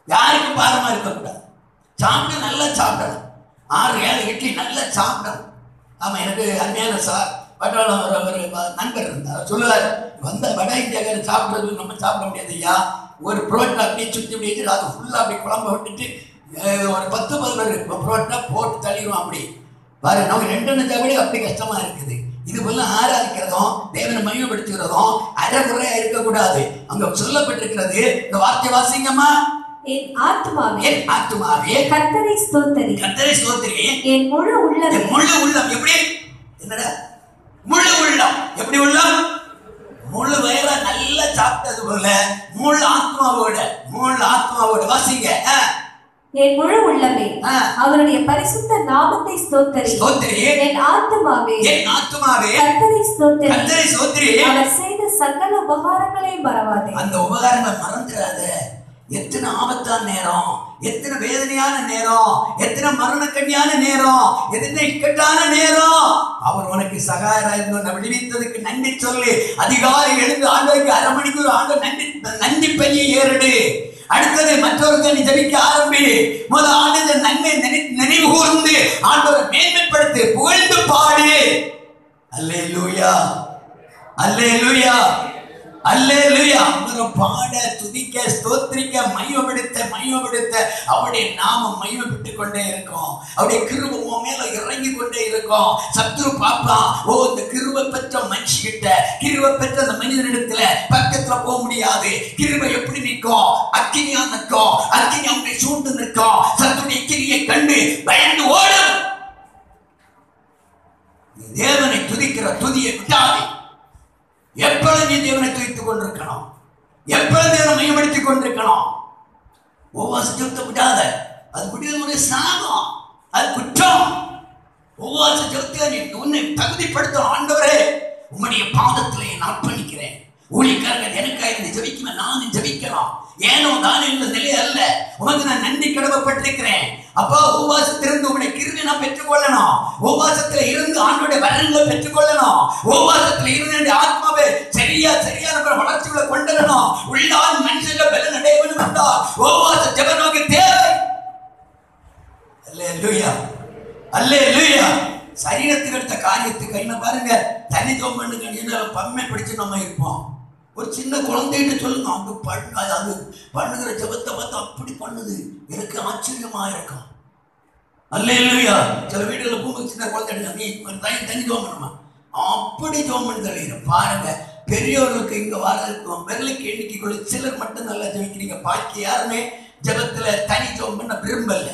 Speaker 2: யாருக்கும் பாரமா இருக்கக்கூடாது. சாப்பிட்டு நல்லா சாப்பிடணும். 6-7 இட்லி நல்லா சாப்பிடணும். ஆமா, எனக்கு அருமையான சார் பட்டாளம் ஒரு நண்பர் இருந்தார். சொல்லுவார், வந்த வட இந்தியாக்காரர் சாப்பிட்றது நம்ம சாப்பிட முடியாது ஐயா. ஒரு புரோட்டா அப்படியே சுற்றி அப்படி வச்சுட்டு அது ஃபுல்லாக அப்படி குழம்பு விட்டுட்டு ஒரு 10-11 புரோட்டா போட்டு தள்ளிடுவோம். அப்படி பாரு, நமக்கு 2 சாப்பிட அப்படி கஷ்டமா இருக்குது. இது போல ஆராதிக்கிறதும் தேவனை மகிமைப்படுத்துகிறதும் அரைகுறையா இருக்கக்கூடாது. அங்க சொல்லப்பட்டிருக்கிறது, இந்த வார்த்தை வாசிங்கம்மா.
Speaker 3: என் ஆத்துமாவே,
Speaker 2: என் ஆத்துமாவே
Speaker 3: கர்த்தரை ஸ்தோத்திரி,
Speaker 2: கர்த்தரை ஸ்தோத்திரி,
Speaker 3: என் முழு உள்ளமே.
Speaker 2: முழு உள்ளம். எப்படி? என்னடா முழு உள்ளம்? எப்படி உள்ளம்? முழு வயிற நல்லா சாப்பிட்டது போல முழு ஆத்மாவோட, முழு ஆத்மாவோட வாசிங்க.
Speaker 3: என் முழு உள்ளமே அவருடைய பரிசுத்த நாமத்தை ஸ்தோத்திரி, ஸ்தோத்திரி. என் ஆத்துமாவே, என் ஆத்துமாவே கர்த்தரை ஸ்தோத்திரி, கர்த்தரை ஸ்தோத்திரி. அவர் செய்த சகல உபகாரங்களையும் மறவாதே. அந்த உபகாரங்களை மறந்துடாத. எத்தனை ஆபத்தான நேரம், எத்தனை வேதனையான நேரம், எத்தனை மரணக்கண்ணியான நேரம், எத்தனை இக்கட்டான நேரம், அவர் உனக்கு சகாயராக விடுவித்ததுக்கு நன்றி சொல்லி அதிகாலை எழுந்து ஆண்டவருக்கு 1/2 மணிக்கு ஆண்டு நன்றி பலியை ஏறிடு. அடுத்தது மற்றவர்கள் நீ ஜெபிக்க ஆரம்பி. முதல் ஆண்டு நன்மை நினைவு கூர்ந்து ஆண்டவரை மேன்மைப்படுத்து, புகழ்ந்து பாடு. அல்லேலூயா, அல்லேலூயா, அல்லேலூயா. பாட, துதிக்க, ஸ்தோத்திரிக்க, மகிமைப்படுத்த அவருடைய நாமம் மகிமைப்பட்டுக் கொண்டே இருக்கும். அவருடைய கிருபை உன் மேல இறங்கி கொண்டே இருக்கும். சத்துரு பாப்பான், ஓ இந்த கிருபை பெற்ற மனுஷிகிட்ட, கிருபை பெற்ற அந்த மனிதனிடத்துல பக்கத்துல போக முடியாது. கிருபை எப்படி நிற்கும்? அக்கினியா நிற்கும். அக்கினி அவனை சூழ்ந்து நிற்கும். சத்துடைய கிரியை கண்டு பயந்து ஓடும். தேவனை துதிக்கிற துதியை விட்டாதே. எப்பொழுது நீ தேவனை துதித்துக் கொண்டிருக்கணும், எப்பொழுது தேவனை மையப்படுத்திக் கொண்டிருக்கணும். உபவாசத்தை விடாத. அது விடுதலை சாகம், அது குற்றம். உபவாசத்தை நீ உன்னை தகுதிப்படுத்த. ஆண்டவரே, உம்முடைய பாதத்திலே நான் அர்ப்பணிக்கிறேன். ஊழியக்காரர்கள் எனக்காக இருந்து ஜெபிக்குவேன், நானும் ஜெபிக்கலாம். ஏனோ நான் என்ற நிலை அல்ல, உனக்கு நான் நன்றி கடமைப்பட்டிருக்கிறேன். அப்பா, உபவாசத்திலிருந்து உங்களுடைய கிருபையை நான் பெற்றுக்கொள்ளணும். உபவாசத்துல இருந்து ஆண்டோட வரங்களை பெற்றுக்கொள்ளணும். உபவாசத்துல இருந்து ஆத்மாவை சரியான வளர்ச்சிகளை கொண்டுடணும். உள்ளான் மனுஷங்க பலன் அடைய வேண்டும் என்றால் உபவாச ஜெபம் நமக்கு தேவை. அல்லேலூயா, அல்லேலூயா. சரீரத்துக்கு எடுத்த காரியத்துக்கு என்ன பாருங்க, தனித்துவம் பண்ணுங்க. பம்மை பிடிச்சு நம்ம இருப்போம். ஒரு சின்ன குழந்தைகிட்ட சொல்லுங்க, அவங்க அது பண்ணுகிற ஜெபத்தை பார்த்து அப்படி பண்ணுது, எனக்கு ஆச்சரியமா இருக்கும். அல்லேலூயா. சில வீடுகளில் பூமி சின்ன குழந்தை எடுக்க, நீ தனித்துவம் பண்ணுமா,
Speaker 2: அப்படி ஜெபம் பண்ணுறீங்க. பாருங்க, பெரியவர்களுக்கு இங்க வரதுக்கும் விரலுக்கு எண்ணிக்கைக்குள்ள சிலர் மட்டும் நல்லா ஜெபிக்கிறீங்க. பாக்கி யாருமே ஜெபத்துல தனி ஜெபம் பண்ண விரும்பல.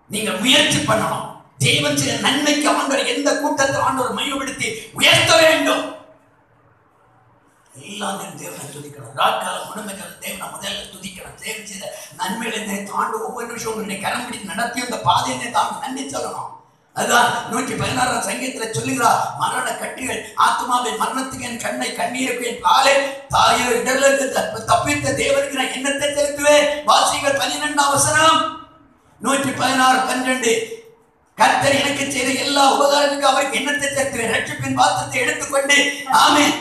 Speaker 2: நீங்க முயற்சி பண்ணணும். தேவன் செய்த நன்மைக்கு ஆண்டவர் எந்த கூட்டத்தை ஆண்டவர் மையப்படுத்தி உயர்த்த வேண்டும். எல்லாம் தேவனை துதிக்கணும். ராக்காலம் குடும்பங்கள் தேவனை முதல்ல துதிக்கணும். தேவன் செய்த நன்மையில தாண்டு ஒவ்வொரு நிமிஷம் உங்களுடைய கரம் பிடித்து நடத்தி அந்த பாதையை தாங்க நன்றி சொல்லணும். அதுதான் 116 சங்கீதத்தில் சொல்லுகிறார், மரண கட்டிகள் ஆத்மாவை மரணத்துக்கு என் கண்ணை கண்ணீருக்கு என் காலை தாயை இடர்களுக்கு தப்பித்த தேவனுக்கு நான் எண்ணத்தை செலுத்துவேன். வாசிகள் 12ஆம் வசனம் 116:12. கர்த்தர் எனக்கு செய்த எல்லா உபகாரத்துக்கு அவருக்கு எண்ணத்தை செலுத்துவேன். ரட்சிப்பின் பாத்திரத்தை எடுத்துக்கொண்டு ஆமென்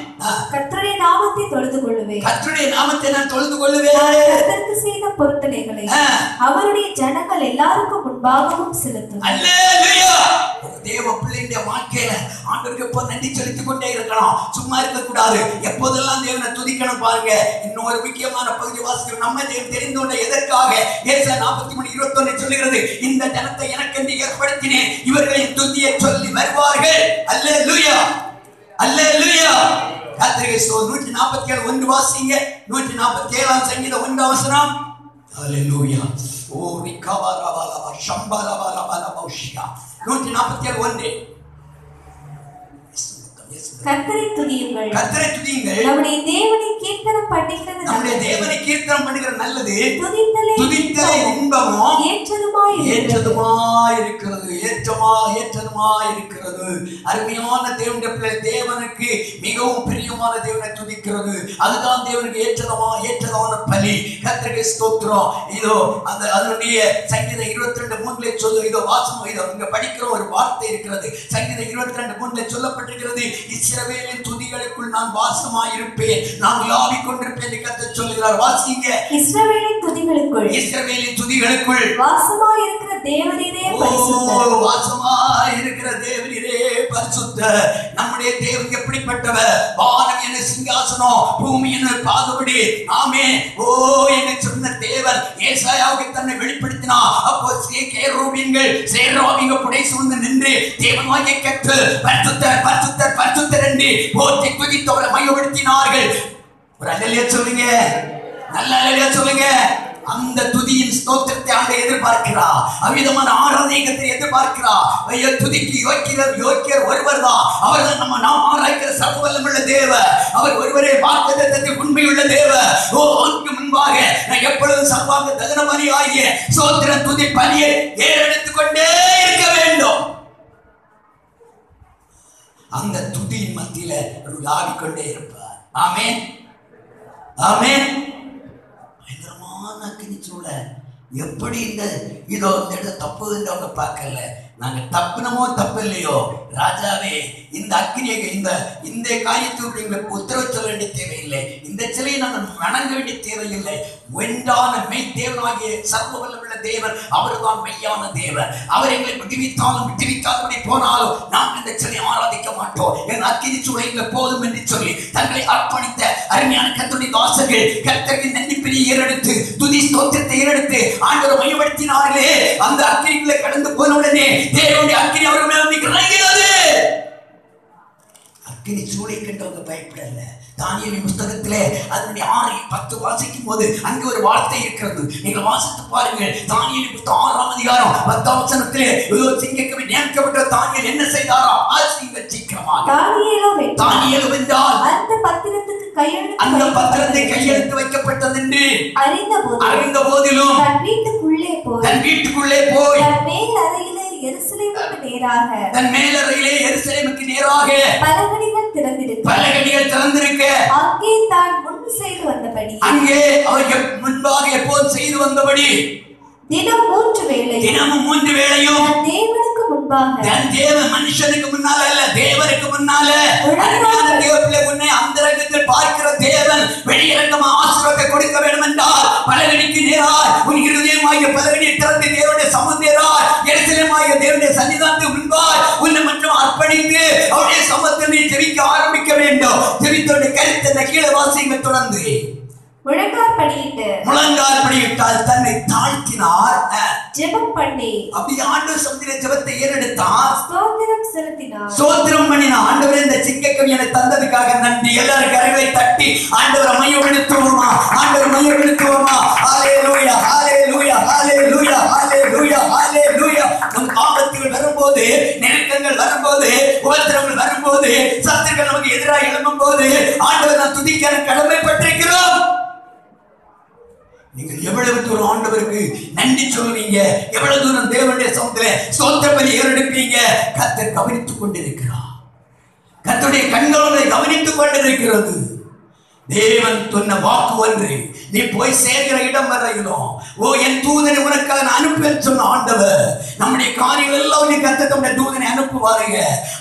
Speaker 3: கர்த்தருடைய நாமத்தை தொழுது கொள்ளுவேன்.
Speaker 2: கர்த்தருடைய நாமத்தை நான் தொழுது கொள்ளுவேன்.
Speaker 3: கர்த்தருக்கு செய்த பொருத்தனைகளை அவருடைய ஜனங்கள் எல்லாருக்கும் முன்பாகவும் செலுத்துவேன்.
Speaker 2: அல்லேலூயா. தேவ பிள்ளையுடைய வாழ்க்கையில ஆண்டவருக்கு எப்போ நன்றி செலுத்திக் கொண்டே இருக்கணும். சும்மா இருக்க கூடாது. எப்போதெல்லாம் தேவனை துதிக்கணும். பாருங்க, இன்னும் ஒரு முக்கியமான பகுதி வாசிக்கிறோம். நம்ம தேவன் தெரிந்து கொண்ட எதற்காக? ஏசாயா 43:21 சொல்லுகிறது, இந்த ஜனத்தை எனக்கென்று ஏற்படுத்தினேன், இவர்களை துதியை சொல்லி வருவார்கள். அல்லேலூயா, அல்லேலூயா. கர்த்தருக்கு ஸ்தோத்திரம். 147:1 வாசிங்க. 147ஆம் சங்கீதம் 1ஆம் வசனம். அல்லேலூயா. ஓ ரிகபாரபாலபா ஷம்பரபாலபாலபௌஷியா 147:1.
Speaker 3: கர்த்தரை துதியுங்கள்,
Speaker 2: கர்த்தரை துதியுங்கள்.
Speaker 3: நம்முடைய தேவனை கீர்த்தனம் பண்ணுகிறது,
Speaker 2: நம்முடைய தேவனை கீர்த்தனம் பண்ணுகிறது நல்லது.
Speaker 3: துதித்தலே
Speaker 2: இன்பமும்
Speaker 3: ஏற்றதுமாய்
Speaker 2: இருக்கிறது. ஏற்றதுமாய் இருக்கிறது. அருமையான தேவனுடைய பிள்ளை, தேவனுக்கு மிகவும் பிரியமான தேவனை துதிக்கிறது. அதுதான் தேவனுக்கு ஏற்றதான பலி. கர்த்தருக்கு ஸ்தோத்திரம். இதோ அந்த அதனுடைய சங்கீதம் 22:3 சொல்லு. இதோ வாசம் இதோ இங்க படிக்கிற ஒரு வார்த்தை இருக்கிறது. சங்கீதம் 22:3 சொல்லப்பட்டிருக்கிறது, இஸ்ரவேலின் துதிகளுக்குள் நான் வாசமாய் இருப்பேன், நான் உலாவிக் கொண்டிருப்பேன் என்று கர்த்தர் சொல்கிறார். வாசிங்க. இஸ்ரவேலின் துதிகளுக்குள்
Speaker 3: வாசமாய் இருக்கிற தேவனீரே பரிசுத்தர்.
Speaker 2: வாசமாய் இருக்கிற தேவனீரே பரிசுத்தர். நம்முடைய தேவன் எப்படிப்பட்டவர்? வானம் என்ன சிங்காசனம், பூமி என்ன பாதபடி. ஆமென். ஓ என்ன சொன்ன தேவன் ஏசாயாவுக்கு தன்னை வெளிப்படுத்தினார். அப்போ கேருபீன்கள் சேராபீன்கள் புடை சூழ்ந்து நின்று தேவனாகிய கர்த்தர் பரிசுத்தர் பரிசுத்தர் பரிசுத்தர் என்று போற்றி துதித்து அவரை மையப்படுத்தினார்கள். ஒரு அல்லேலூயா சொல்லுங்க, நல்ல அல்லேலூயா சொல்லுங்க. அந்த துதியின் ஸ்தோத்திரத்தை ஆண்டவர் எதிர்பார்க்கிறார். அவ்விதமான ஆராதனையை எதிர்பார்க்கிறார். துதிக்கு யோக்கியர் ஒருவர் தான். அவர் தான் நாம் ஆராய்க்கிற சர்வவல்லமையுள்ள தேவன். அவர் ஒருவரே வாக்குத்தத்தத்துக்கு உண்மையுள்ள தேவன். ஓ அவருக்கு முன்பாக நான் எப்பொழுதும் சர்வாங்க தகன பலி ஆகிய ஸ்தோத்திர துதி பலியை ஏறெடுத்துக் கொண்டே இருக்க வேண்டும். அந்த துதியின் மத்தியில ஆடிக்கொண்டே இருப்பார். ஆமென், ஆமென். எப்படி இந்த இதோ இந்த தப்பு அவங்க பார்க்கல. நாங்க தப்புனமோ தப்பு இல்லையோ, ராஜாவே இந்த அக்கினியை இந்த காரியத்தை உத்தரவு சொல்ல வேண்டிய தேவையில்லை. இந்த சிலையை நாங்கள் வணங்க வேண்டிய தேவையில்லை. வென்றான மெய் தேவனாகிய சர்வ வல்லமையுள்ள தேவன் அவர்தான் மெய்யான தேவன். அவர் எங்களை விடுவித்தாலும் போனாலும் நாம் இந்த சிலையை ஆராதிக்க மாட்டோம். என் அக்கினி சூழலை போதும் என்று சொல்லி தங்களை அர்ப்பணித்த அருமையான கர்த்தருடைய தாசர்கள் கர்த்தருக்கு நன்றி பெரிய ஏறெடுத்து துதி ஸ்தோத்திரத்தை ஏறெடுத்து ஆண்டவரை மையப்படுத்தினார்களே. அந்த அக்கினிகளை கடந்து போன உடனே தேவனுடைய அக்கினி அவர்கள் மேல் இறங்கினது. அக்கினி சூளை கண்டவங்க பயப்படல. தானியேலின் புத்தகத்திலே அதனுடைய 6:10 வாசிக்கும் போது அங்கு ஒரு வார்த்தை இருக்கிறது. நீங்கள் வாசித்து பாருங்கள். தானியேலின் புத்தகம் 6ஆம் அதிகாரம் 10ஆம் வசனத்திலே சிங்கக்கவி நியமிக்கப்பட்ட தானியேல் என்ன செய்தாரா? சீக்கிரமாக தானியேல் என்றால் அந்த பத்திரத்தை கையெழுத்து வைக்கப்பட்டது என்று அறிந்த போதிலும் தன் வீட்டுக்குள்ளே போய் தன் மேலறையிலே எருசலேமுக்கு நேராக பலகணிகள் திறந்திருக்க அங்கே அவர் முன்பாக எப்போதும் செய்து வந்தபடி தினமும் 3 வேளையும் தேவனுக்கு முன்பாக, மனுஷனுக்கு முன்னால அல்ல, தேவனுக்கு முன்னால உன்னை அந்தரங்கத்தில் பார்க்கிற தேவன் வெளியரங்கமா ஆசீர்வாதத்தை கொடுக்க வேண்டும் என்றால் பலகணிக்கு நேராய் உன் இருதயமாகிய பலகணியை திறந்து தேவனுடைய சமுத்திராய் எருசலேமாகிய தேவனுடைய சன்னிதானத்துக்கு முன்பாய் உன்னை மட்டும் அர்ப்பணித்து அவருடைய சமூகத்தில் நீ ஜெபிக்க ஆரம்பிக்க வேண்டும். ஜெபித்தோட கருத்தை கீழே வாசிங்க தொடர்ந்து.
Speaker 3: முழங்கால் படியிட்டால்
Speaker 2: தன்னை தாழ்த்தினார்,
Speaker 3: ஜெபம் பண்ணி
Speaker 2: அப்படி ஆண்டவர் சமூகத்திலே ஜெபத்தை ஏறெடுத்தார்,
Speaker 3: ஸ்தோத்திரம்
Speaker 2: பண்ணினார். ஆண்டவரே, இந்த சிங்கக்கவி எனக்கு தந்ததுக்காக நன்றி. எல்லாரும் கரங்களை தட்டி ஆண்டவரை மையப்படுத்துவோமா, ஆண்டவர் மையப்படுத்துவோமா. ஹல்லேலூயா, ஹல்லேலூயா, ஹல்லேலூயா, ஹல்லேலூயா, ஹல்லேலூயா. நம் ஆபத்துகள் வரும்போது, நெருக்கங்கள் வரும்போது, உபத்திரங்கள் வரும்போது, சத்துருக்கள் நமக்கு எதிராக எழும்பும் போது ஆண்டவர் நான் துதிக்க கடமைப்பட்டிருக்கிறோம். நீங்கள் எவ்வளவு தூரம் ஆண்டவருக்கு நன்றி சொல்லுவீங்க, எவ்வளவு தூரம் தேவனுடைய சமூகத்திலே ஸ்தோத்திர பலி ஏறெடுப்பீங்க, கர்த்தர் கவனித்துக் கொண்டிருக்கிறார். கர்த்தருடைய கண்களை கவனித்துக் கொண்டிருக்கிறது. தேவன் சொன்ன வாக்கு ஒன்று, நீ போய் சேர்கிற இடம் வரையிலும் என் தூதனை உனக்காக நான் அனுப்புவேன் சொன்ன ஆண்டவர் நம்முடைய காரியங்கள் எல்லாம் கர்த்தருடைய தூதனை அனுப்புவாருங்க.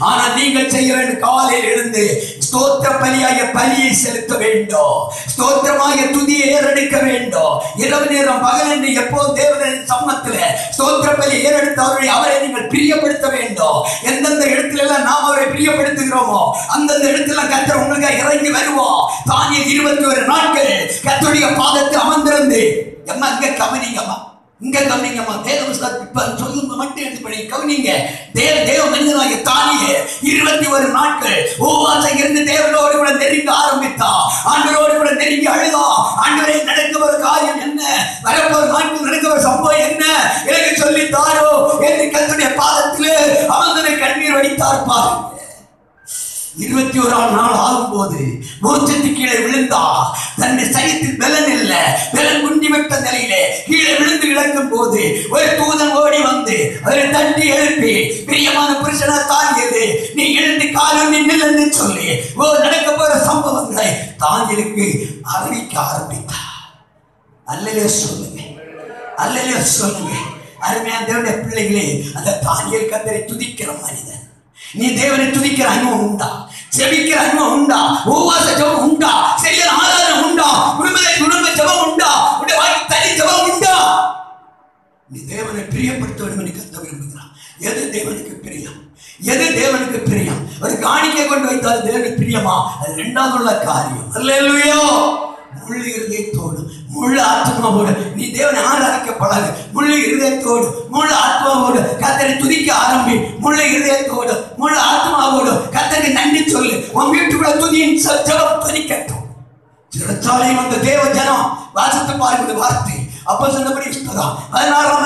Speaker 2: ஆனா நீங்கள் செய்ய வேண்டும், காலையில் எழுந்து ஸ்தோத்திர பலியாய பலியை செலுத்த வேண்டும், ஸ்தோத்திரமாக துதியை ஏறெடுக்க வேண்டும். இரவு நேரம் பகல் என்று எப்போது தேவனுடைய சமூகத்தில் ஸ்தோத்திர பலி ஏறெடுத்து அவரை நீங்கள் பிரியப்படுத்த வேண்டும். எந்தெந்த இடத்துல எல்லாம் நாம் அவரை பிரியப்படுத்துகிறோமோ அந்தந்த இடத்துல கர்த்தர் உங்களுக்கு இறங்கி வருவோம். தானிய 21 நாட்கள் கர்த்தருடைய பாதத்தில் அமர்ந்திருந்து இங்க கவனிங்கம்மா, இங்க கவனிங்கம்மா. சொல்லுங்க மட்டும் எடுத்து பண்ணி கவனிங்க. தேவ மனிதனாகிய தானியே 21 நாட்கள் உபவாசம் இருந்து தேவனோடு கூட நெருங்க ஆரம்பித்தா, ஆண்டவரோடு கூட நெருங்கி அழுதா. ஆண்டவரை நடக்க ஒரு காரியம் என்ன, வரப்போற நாட்கள் நடக்க ஒரு சம்பவம் என்ன எனக்கு சொல்லி தாரோ என்று கர்த்தருடைய பாதத்தில் அமர்ந்தனை கண்ணீர் வடித்தார். பாருங்க, 21ஆம் நாள் ஆகும்போது மூச்சத்து கீழே விழுந்தா. தன்னை சைத்தில் பலன் இல்ல, பலன் குண்டிவிட்ட நிலையிலே கீழே விழுந்து கிடக்கும் போது ஒரு தூதன் ஓடி வந்து அவரை தட்டி எழுப்பி, பிரியமான புருஷனா தாங்கியது, நீ எழுந்து காலொன்றி நில்லு சொல்லி நடக்க போற சம்பவங்களை தாங்கியலுக்கு அறிவிக்க ஆரம்பித்தார். அல்லேலூயா சொல்லுங்க, அல்லேலூயா சொல்லுங்க. அருமையான தேவனுடைய பிள்ளைகளே, அந்த தானியேல் கர்த்தரை துதிக்கிற மனிதன். நீ தேவனை துதிக்கிற அனுபவம் உண்டா? செபிக்கிற அனுபவம் உண்டா? உபவாச ஜெபம் உண்டா? சரியான ஆராதனை உண்டா? குடும்ப ஜெபம் உண்டா? உடைய வாய்க்கு தனி ஜெபம் உண்டா? நீ தேவனை பிரியப்படுத்த வேண்டும் என்று கர்த்தர் விரும்புகிறார். எது தேவனுக்கு பிரியம்? எது தேவனுக்கு பிரியம்? ஒரு காணிக்கை கொண்டு வைத்தால் தேவனுக்கு பிரியமா? அது இரண்டாவது உள்ள காரியம். அல்லேலூயா. முழு இருதயத்தோடு முழு ஆத்மாவோடு நீ தேவனை ஆராதிக்க பழகு. முழு இருதயத்தோடு முழு ஆத்மாவோடு கர்த்தரை துதிக்க ஆரம்பி. முழு இருதயத்தோடு முழு ஆத்மாவோடு கர்த்தருக்கு நன்றி சொல்லு. உன் வீட்டுக்குள்ள துதியின் ஜெபம் துதிக்கட்டும். சிறைச்சாலையில் வந்த தேவ ஜனம் வாசித்து பார்க்கிற வார்த்தை அப்ப சொன்னபடி 16ஆம்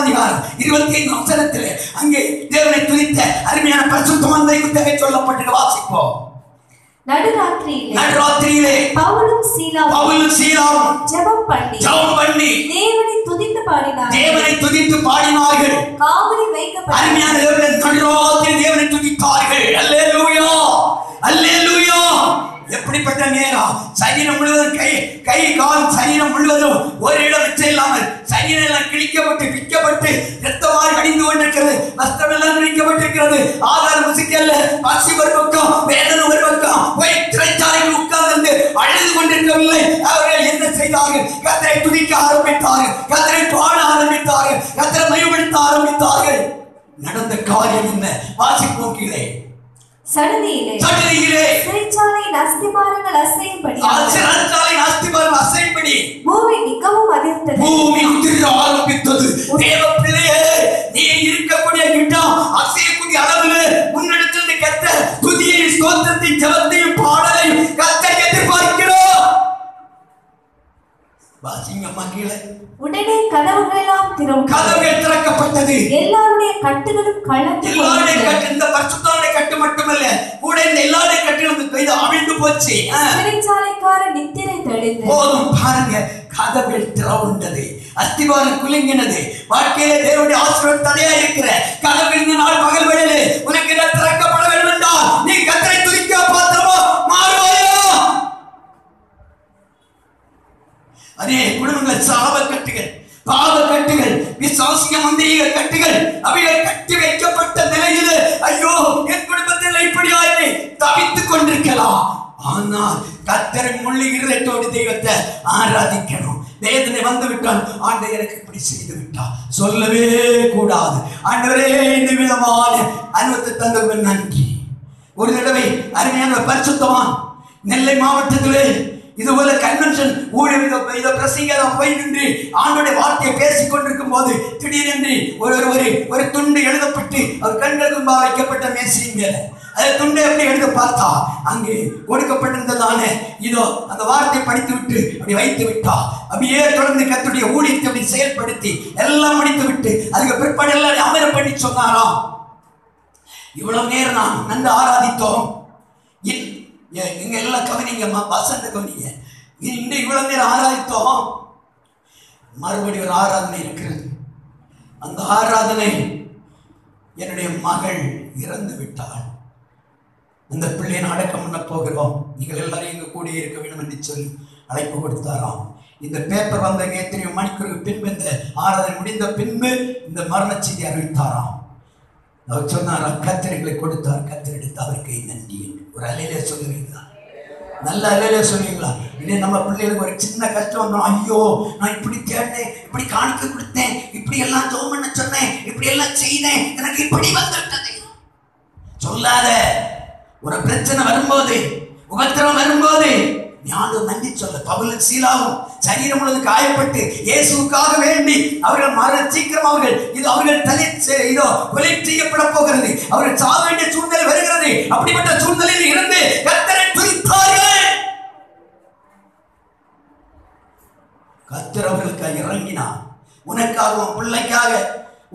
Speaker 2: அதிகாரம் 25 வசனத்திலே அங்கே தேவனை துதித்த அருமையான பரிசுத்தமான புத்தகம் சொல்லப்பட்டு வாசிப்போம்.
Speaker 3: நடுராத்திரியிலே பவுலும் சீலாவும் ஜெபம் பண்ணி தேவனை துதித்து பாடினார்கள். காவலில் வைக்கப்பட்ட
Speaker 2: அருமையான நடுராத்திரி தேவனை துதித்தார்கள். அல்லேலூயா, அல்லேலூயா. எப்படிப்பட்ட நேரம்! சரீரம் முழுவதும் கை கால் சரீரம் முழுவதும் ஒரு இடம் வச்ச இல்லாமல் சரீரம் எல்லாம் கிழிக்கப்பட்டு பிக்கப்பட்டு ரத்தமாய் வடிந்து கொண்டிருக்கிறது. வஸ்திரம் எல்லாம் கிழிக்கப்பட்டிருக்கிறது. ஆதாரம் முசிக்கல்ல, பசி ஒரு பக்கம், வேதனை ஒரு பக்கம், போய் சிறைச்சாலையில் உட்கார்ந்து அழுது கொண்டிருக்கவில்லை. அவர்கள் என்ன செய்தார்கள்? கர்த்தரை துதிக்க ஆரம்பித்தார்கள், கர்த்தரை பாட ஆரம்பித்தார்கள், கர்த்தரை மகிமைப்படுத்த ஆரம்பித்தார்கள். நடந்த காரியம் என்ன? வாசிப்போம் கீழே.
Speaker 3: சடுதியிலே சிறைச்சாலையின் அஸ்திபாரங்கள் அசையும்படி பூமி மிகவும் அதிர்ந்தது.
Speaker 2: பூமி அதிர ஆரம்பித்தது. தேவ பிள்ளையே, நீ இருக்கக்கூடிய இடம் அசையக்கூடிய அளவில் முன்னெடுத்து கர்த்தர் துதியை, ஸ்தோத்திரத்தையும், ஜெபத்தையும், பாடலையும் கர்த்தர் எதிர்பார்க்கிறோம். வாசிங்கம்மா கீழே.
Speaker 3: உடனே கதவுகள்
Speaker 2: திறக்கப்பட்டது.
Speaker 3: எல்லாருடைய கட்டுகளும் கழன்று
Speaker 2: இந்த பரிசுத்தமான கட்டு மட்டுமல்ல, கூட இந்த எல்லாருடைய கட்டுகளும் கைது அவிழ்ந்து போச்சு.
Speaker 3: சிறைச்சாலைக்காரர் நித்திரை தெளிந்து
Speaker 2: போதும். பாருங்க, கதவுகள் திறவுண்டது, அஸ்திவாரம் குலுங்கினது. வாழ்க்கையிலே தேவனுடைய ஆசீர்வாதம் தடையா இருக்கிற கதவுகள் இந்த நாள் பகல் வேளையிலே உனக்கு திறக்கப்பட வேண்டும் என்றால் நீ கர்த்தரை துதிக்க பாத்திரமா மாறுவாயா? அதே குடும்பங்கள் சாப கட்டுகள், பாவ கட்டுகள், விசுவாசிய மந்திரிக கட்டுகள், அவைகள் கட்டி வைக்கப்பட்ட நிலையில் ஐயோ என் குடும்பத்தில் இப்படியாய் தவித்துக் கொண்டிருக்கலாம். ஆனால் கர்த்தரை முழு இருதயத்தோடு தெய்வத்தை ஆராதிக்கணும். வேதனை வந்து விட்டால் ஆண்டவர் எனக்கு இப்படி செய்து விட்டார் சொல்லவே கூடாது. ஆண்டவரே, இந்த விதமான அனுபவத்தை தந்தவர்கள் நன்றி. ஒரு தடவை அருமையான பரிசுத்தவான் நெல்லை மாவட்டத்திலே இதுபோல கன்வென்ஷன் ஊழிய பிரசங்க போய் நின்று ஆண்டோடைய வார்த்தையை பேசிக் கொண்டிருக்கும் போது திடீரென்று ஒரு துண்டு எழுதப்பட்டு அவர் கண்களுக்கு முன்பாக வைக்கப்பட்ட மேசைங்க அதை துண்டை எப்படி எழுத பார்த்தா அங்கே கொடுக்கப்பட்டிருந்ததானே இதோ அந்த வார்த்தை படித்து விட்டு அப்படி வைத்து விட்டா அப்படியே தொடர்ந்து கர்த்தருடைய ஊழியத்தை அப்படி செயல்படுத்தி எல்லாம் முடித்து விட்டு அதுக்கு பிற்பாடு எல்லாரும் அமர பண்ணி சொன்னாராம். இவ்வளவு நேரம் நாம் நன்கு ஆராதித்தோம். எங்க எல்லாம் கவனிங்கம்மா, வசந்த கவனிங்க. இன்று இவ்வளவு நேரம் ஆராதித்தோம். மறுபடியும் ஒரு ஆராதனை இருக்கிறது. அந்த ஆராதனை என்னுடைய மகள் இறந்து விட்டாள். அந்த பிள்ளையை அடக்கம் பண்ண போகிறோம், நீங்கள் எல்லாரும் எங்க கூட இருக்க வேண்டும் என்று சொல்லி அழைப்பு கொடுத்தாராம். இந்த பேப்பர் வந்த எத்தனையோ மணிக்கு பின்பு இந்த ஆராதனை முடிந்த பின்பு இந்த மரண செய்தி அறிவித்தாராம். அவர் சொன்னாராம், கத்தர்களை கொடுத்தார், கத்தர் எடுத்து அவருக்கு நன்றி என்று. ஒரு அலையில சொல்லுவீங்களா? நல்ல அலையில சொல்லுவீங்களா? இதே நம்ம பிள்ளைகளுக்கு ஒரு சின்ன கஷ்டம் வந்தோம், ஐயோ நான் இப்படி தேடினேன், இப்படி காணிக்க கொடுத்தேன், இப்படி எல்லாம் ஜெபம் பண்ண சொன்னேன், இப்படி எல்லாம் செய்தேன், எனக்கு இப்படி வந்துவிட்டது சொல்லாத. ஒரு பிரச்சனை வரும்போது, உபத்திரம் வரும்போது ஞானம் நன்றி சொல்ல. பவுலும் சீலாவும் சரீரம் முழுவது காயப்பட்டு இயேசுவுக்காக வேண்டி அவர்கள் மரண சீக்கிரம் அவர்கள் கொலை செய்யப்பட போகிறது, அவர்கள் சாக வேண்டிய சூழ்நிலை வருகிறது. அப்படிப்பட்ட சூழ்நிலையில் இருந்து கர்த்தரை துதித்தார்கள். கர்த்தர் அவர்களுக்கு இறங்கினார். உனக்காக, உன் பிள்ளைக்காக,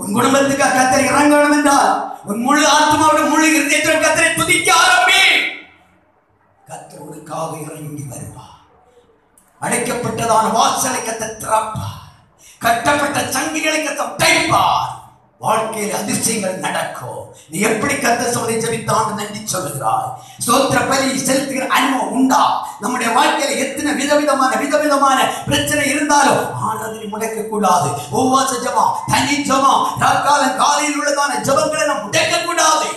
Speaker 2: உன் குடும்பத்துக்காக கர்த்தர் இறங்கணும் என்றால் உன் முழு ஆத்மாவோட முழு இருதயத்தோடு கர்த்தரை துதிக்க ஆரம்பி. கர்த்தர் உனக்காக இறங்கி வருவார். அடைக்கப்பட்டதான வாசலை கர்த்தர் திறப்பார். கட்டப்பட்ட சங்கிகளை கர்த்தர் உடைப்பார். வாழ்க்கையில் அதிசயங்கள் நடக்கும். நீ எப்படி கர்த்தர் சொல்லி ஜெபித்தான் நன்றி சொல்லுகிறாய். ஸ்தோத்திர பலி செலுத்துகிற அனுபவம் உண்டா? நம்முடைய வாழ்க்கையில எத்தனை விதவிதமான பிரச்சனை இருந்தாலும் ஆனதை முடக்க கூடாது. உபவாச ஜெபம், தனி ஜெபம், காலையில் உள்ளதான ஜெபங்களை நாம் முடக்க கூடாது.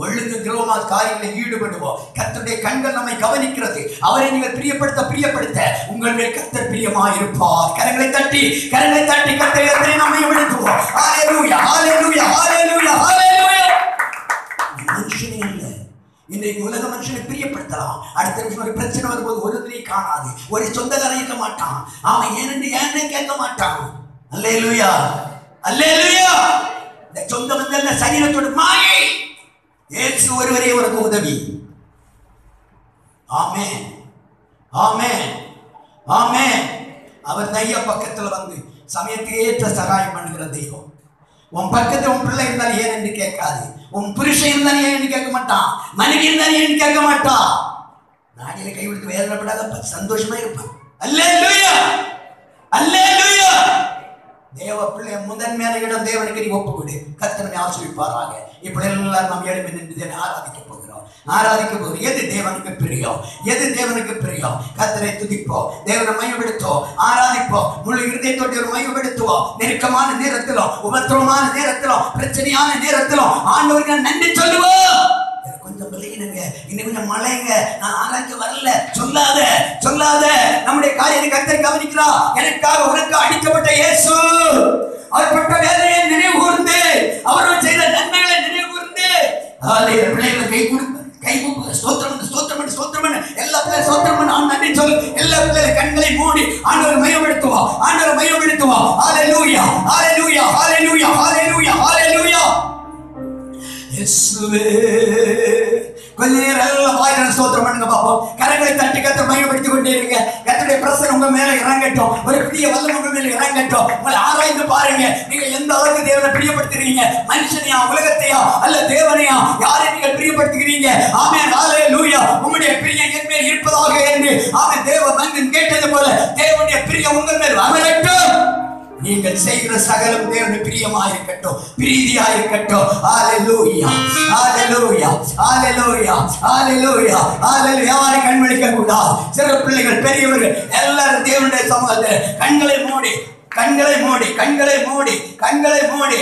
Speaker 2: ஒழுங்கு கிரகமா காரியங்களை ஈடுபடுவோம். கர்த்தருடைய கண்கள் நம்மை கவனிக்கிறது. அவரை நீங்கள் பிரியப்படுத்த உங்கள் மேல் கர்த்தர் பிரியமா இருப்பார். கரங்களை தட்டி கர்த்தரை நம்மை விடுத்துவோம். ஹalleluya ஹalleluya ஹalleluya ஹalleluya. மனுஷனே இல்ல, இன்றைக்கு உலக மனுஷனை பிரியப்படுத்தலாம். அடுத்த நிமிஷம் ஒரு பிரச்சனை வரும்போது ஒரு துணி காணாது, ஒரு சொந்தக்காரன் இருக்க மாட்டான், அவன் ஏன்னு கேட்க மாட்டான். ஹalleluya ஹalleluya. இந்த சொந்த வந்த சரீரத்தோட மாயை, இயேசு ஒருவரே உனக்கு உதவி. ஆமென் ஆமென் ஆமென். அவர் தைய பக்கத்துல வந்து சமயத்துக்கு ஏற்ற சகாயம் பண்ணுகிற தெய்வம். உன் பக்கத்துல உன் பிள்ளை இருந்தாலும் ஏன் என்று கேட்காது, உன் புருஷன் இருந்தாலும் ஏன் என்று கேட்க மாட்டான், மனைவி இருந்தாலும் ஏன் கேட்க மாட்டான். நாடியில கை விடுத்து வேதனைப்படாத சந்தோஷமா இருப்பான். அல்லேலூயா அல்லேலூயா. தேவ பிள்ளை முதன்மையான இடம் தேவனுக்கு நீ ஒப்பு கொடு. கர்த்தரை ஆசீர்வதிப்பாராக. இப்படி எல்லாரும் நாம் எழுப்பி நின்று ஆராதிக்க போகிறோம். எது தேவனுக்கு பிரியம், கர்த்தரை துதிப்போம், தேவனை மையப்படுத்துவோம், ஆராதிப்போம், முழு இருதயத்தோடு மையப்படுத்துவோம். நெருக்கமான நேரத்திலும், உபத்திரமான நேரத்திலும், பிரச்சனையான நேரத்திலும் ஆண்டவருக்கு நன்றி சொல்லுவோம். கொஞ்சம் விளையினுங்க, இன்னும் கொஞ்சம் மழைங்க, நான் ஆராய்ச்சி வரல சொல்லாத. நம்முடைய காரியத்தை கர்த்தர் கவனிக்கிறா. எனக்காக உனக்கு அடிக்கப்பட்ட இயேசு அவர் பட்ட வேதனையை நினைவு கூர்ந்து, அவர்கள் செய்த நன்மைகளை நினைவு கூர்ந்து பிள்ளைகளை கை கூப்பு ஸ்தோத்திரம் எல்லா பிள்ளைகளும் ஸ்தோத்திரம் பண்ண நன்றி சொல்லு. எல்லா பிள்ளைகளும் கண்களை மூடி ஆண்டவர் மையப்படுத்துவோம். ஹalleluya ஹalleluya ஹalleluya ஹalleluya ஹalleluya. இயேசுவே கொஞ்ச நேரம் எல்லாம் வாயில ஸ்தோத்திரம் பண்ணுங்க பாப்போம். கரங்களை தட்டி கர்த்தரை மையப்படுத்திக் கொண்டே இருங்க. கர்த்தருடைய பிரசன்னம் உங்க மேல இறங்கட்டும். ஒரு பெரிய வல்லமை உங்க மேல இறங்கட்டும். உங்களை ஆராய்ந்து பாருங்க, நீங்க எந்த அளவுக்கு தேவனை பிரியப்படுத்துறீங்க. மனுஷனையா, உலகத்தையா, அல்ல தேவனையா, யாரை நீங்கள் பிரியப்படுத்துகிறீங்க? ஆமென் ஹalleluya. உங்களுடைய பிரியம் என் மேல் இருப்பதாக என்று ஆமென் தேவ மகன் கேட்டது போல தேவனுடைய பிரியம் உங்கள் மேல் வரட்டும். நீங்கள் செய்கிற சகலம் தேவனுக்கு பிரியமாயிருக்கட்டும், பிரீதியாயிருக்கட்டும். ஹalleluya ஹalleluya ஹalleluya ஹalleluya ஹalleluya. யாரை கண்விழிக்க கூடாது. சிறு பிள்ளைகள், பெரியவர்கள் எல்லாரும் தேவனுடைய சமூகத்தில் கண்களை மூடி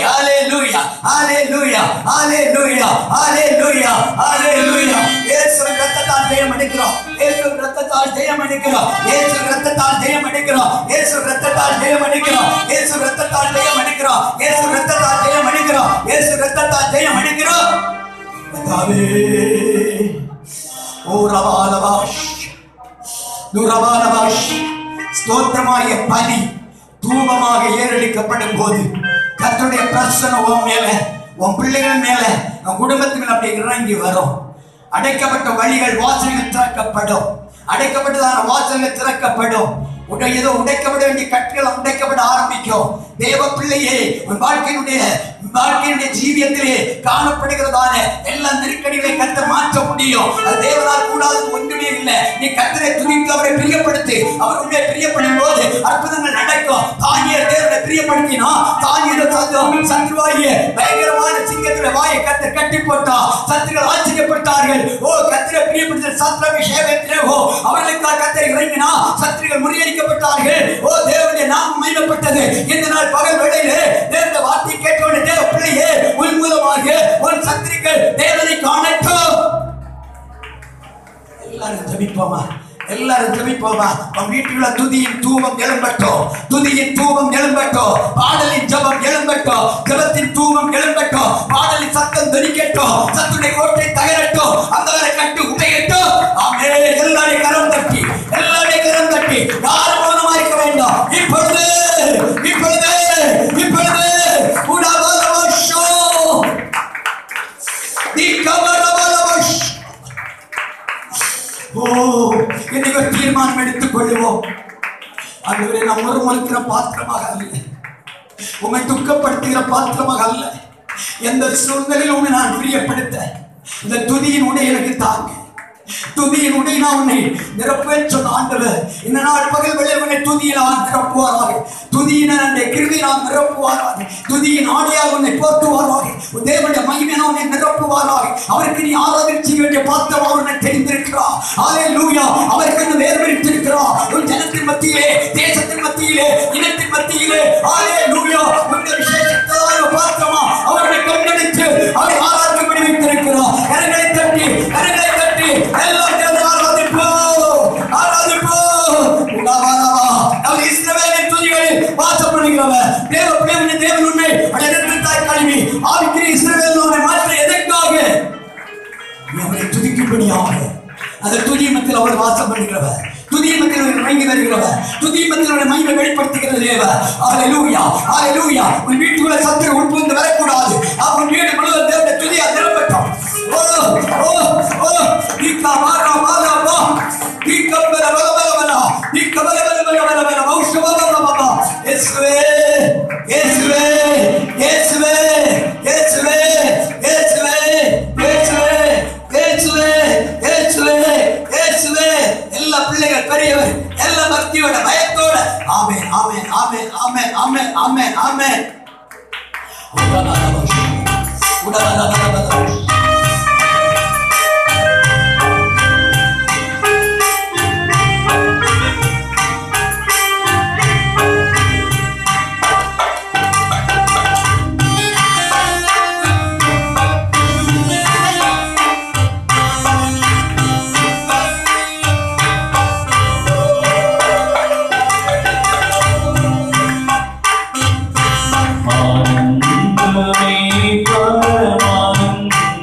Speaker 2: ஹalleluya ஹalleluya ஹalleluya ஹalleluya ஹalleluya. இயேசுவின் இரத்தத்தால் ஜெயம் எடுக்கிறோம். இயேசுவின் இரத்தத்தால் ஜெயம் எடுக்கிறோம். இயேசுவின் இரத்தத்தால் ஜெயம் எடுக்கிறோம். இயேசுவின் இரத்தத்தால் ஜெயம் எடுக்கிறோம். இயேசுவின் இரத்தத்தால் ஜெயம் எடுக்கிறோம். இயேசுவின் இரத்தத்தால் ஜெயம் எடுக்கிறோம். இயேசுவின் இரத்தத்தால் ஜெயம் எடுக்கிறோம். கர்த்தாவே ஓ ரபாலபாஷ் ஸ்தோத்திரமாகிய பலி தூபமாக ஏறெடுக்கப்படும் போது கர்த்தருடைய பிரசன்னம் உன் மேல, உன் பிள்ளைகள் மேல, உன் குடும்பத்து மேல அப்படி இறங்கி வரும். அடைக்கப்பட்ட வழிகள் வாசல்கள் திறக்கப்படும். அடைக்கப்பட்டதான வாசல்கள் திறக்கப்படும். ஏதோ உடைக்கப்பட வேண்டிய கட்டுகள் உடைக்கப்பட ஆரம்பிக்கும். தேவ பிள்ளையே, உன் வாழ்க்கையினுடைய ஜீவியத்திலே காணப்படுகிறதான எல்லா நெருக்கடிகளை கர்த்தர் மாற்ற முடியும். அது தேவனால் கூடாது ஒன்றுமே இல்லை. நீ கர்த்தரை துதித்து அவரை பிரியப்படுத்தி, அவர் உன்னை பிரியப்படும் போது அற்புதங்கள் நடக்கும். தானியேல் தேவனை பிரியப்படுத்தினா தானியேல் சத்ருவாகிய பயங்கரமான சிங்கத்தின் வாயை கர்த்தர் கட்டி போட்டார். சத்துருக்கள் ஆச்சரியப்பட்டார்கள். ஓ, கர்த்தரை பிரியப்படுத்த சத்ரவி சேவேத்ரேவோ அவர்களுக்காக கர்த்தர் இறங்கினா சத்துருக்கள் முறியடிக்கப்பட்டார்கள். ஓ, தேவனுடைய நாமம் மகிமைப்பட்டது. இந்த நாள் பகல் வேளையிலே தேவனுடைய வார்த்தை கேட்டவுடனே தேவ பிள்ளையே, உன் மூலமாக உன் சத்துருக்கள் தேவனை காணட்டும். எல்லாரும் ஜெபிப்போமா, எல்லாரும் ஜெபிப்போமா. உன் வீட்டுக்குள்ள துதியின் தூபம் எழும்பட்டும், துதியின் தூபம் எழும்பட்டும், பாடலின் ஜெபம் எழும்பட்டும், ஜெபத்தின் தூபம் எழும்பட்டும், பாடலின் சத்தம் துணிக்கட்டும், சத்துடைய கோட்டை தகரட்டும், அந்தவரை கட்டு உடையட்டும். ஆமே. எல்லாருடைய கரம் தட்டி, எல்லாருடைய கரம் தட்டி, யாரும் மௌனமா இருக்க வேண்டாம். இப்பொழுது இப்பொழுது இப்பொழுது உடவலவஷோ திகவலவலவஷ். ஓ, இன்னைக்கு ஒரு தீர்மானம் எடுத்துக் கொள்ளுவோம். ஆண்டவரே, நான் முறுமுறுக்கிற பாத்திரமாக அல்ல, உம்மை துக்கப்படுத்துகிற பாத்திரமாக அல்ல. எந்த சூழ்நிலையில் உண்மை நான் பிரியப்படுத்த இந்த துதியின் உடை எனக்கு தாங்க. துதியின் உடை நான் உன்னை நிரப்பேன் சொன்ன ஆண்டவர் இந்த நாள் பகல் வேளையில் உன்னை துதியில் நிரப்புவாராக. துதியின் கிருபையினால் நிரப்புவாராக. துதியின் ஆடையாக உன்னை போற்றுவாராக. தேவனுடைய மகிமையினால் உன்னை நிரப்புவாராக. அவருக்கு நீ ஆராதனை செய்ய வேண்டிய பாத்திரமாக உன்னை தெரிந்திருக்கிறார். ஹல்லேலூயா. அவருக்கு இன்னும் வேறுபடுத்திருக்கிறார். உன் ஜனத்தின் மத்தியிலே, தேசத்தின் மத்தியிலே, இனத்தின் மத்தியிலே, ஹல்லேலூயா, உன்னுடைய விசேஷத்தான பாத்திரமா அவர்களை கண்டெடுத்து அவரை ஆராதனை பண்ணி வைத்திருக்கிறார். கரங்களை தட்டி, கரங்களை தட்டி எல்லாம் தேவனை ஆராதிப்போம், ஆராதிப்போம். நம்ம இஸ்ரவேலின் துதிகளில் வாசம் பண்ணுகிறவர் தேவ பிள்ளைகளை தேவன் உன்னை அடையாளத்தாய் கழுவி ஆவிக்குரிய இஸ்ரவேல் உன்னை மாற்ற எதற்காக? அவரை துதிக்கும்படியாக. அந்த துதிமத்தில் அவர் வாசம் பண்ணுகிறவர், துதிமத்தில் இறங்கி வருகிறவர், துதிமத்தில் மகிமை வெளிப்படுத்துகிறது தேவர். ஹல்லேலூயா, ஹல்லேலூயா. உன் வீட்டுக்குள்ள சத்துரு உட்புகுந்து வரக்கூடாது. உன் வீடு முழுவதும் தேவனுடைய துதியா நிரப்பட்டும். ஓ ஓ ஓ நீக்கா மாரா மாரா பா நீக்கா பல பல பல பல நீக்கா பல பல பல பல பல மௌஷ பல பல பல இயேசுவே இயேசுவே இயேசுவே இயேசுவே இயேசுவே இயேசுவே இயேசுவே இயேசுவே இயேசுவே. எல்லா பிள்ளைகள் பெரியவர் எல்லா பக்தியோட பயத்தோட ஆமென் ஆமென் ஆமென் ஆமென் ஆமென் ஆமென் ஆமென்.
Speaker 4: ஆனந்தமே பரமானந்தமே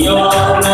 Speaker 4: your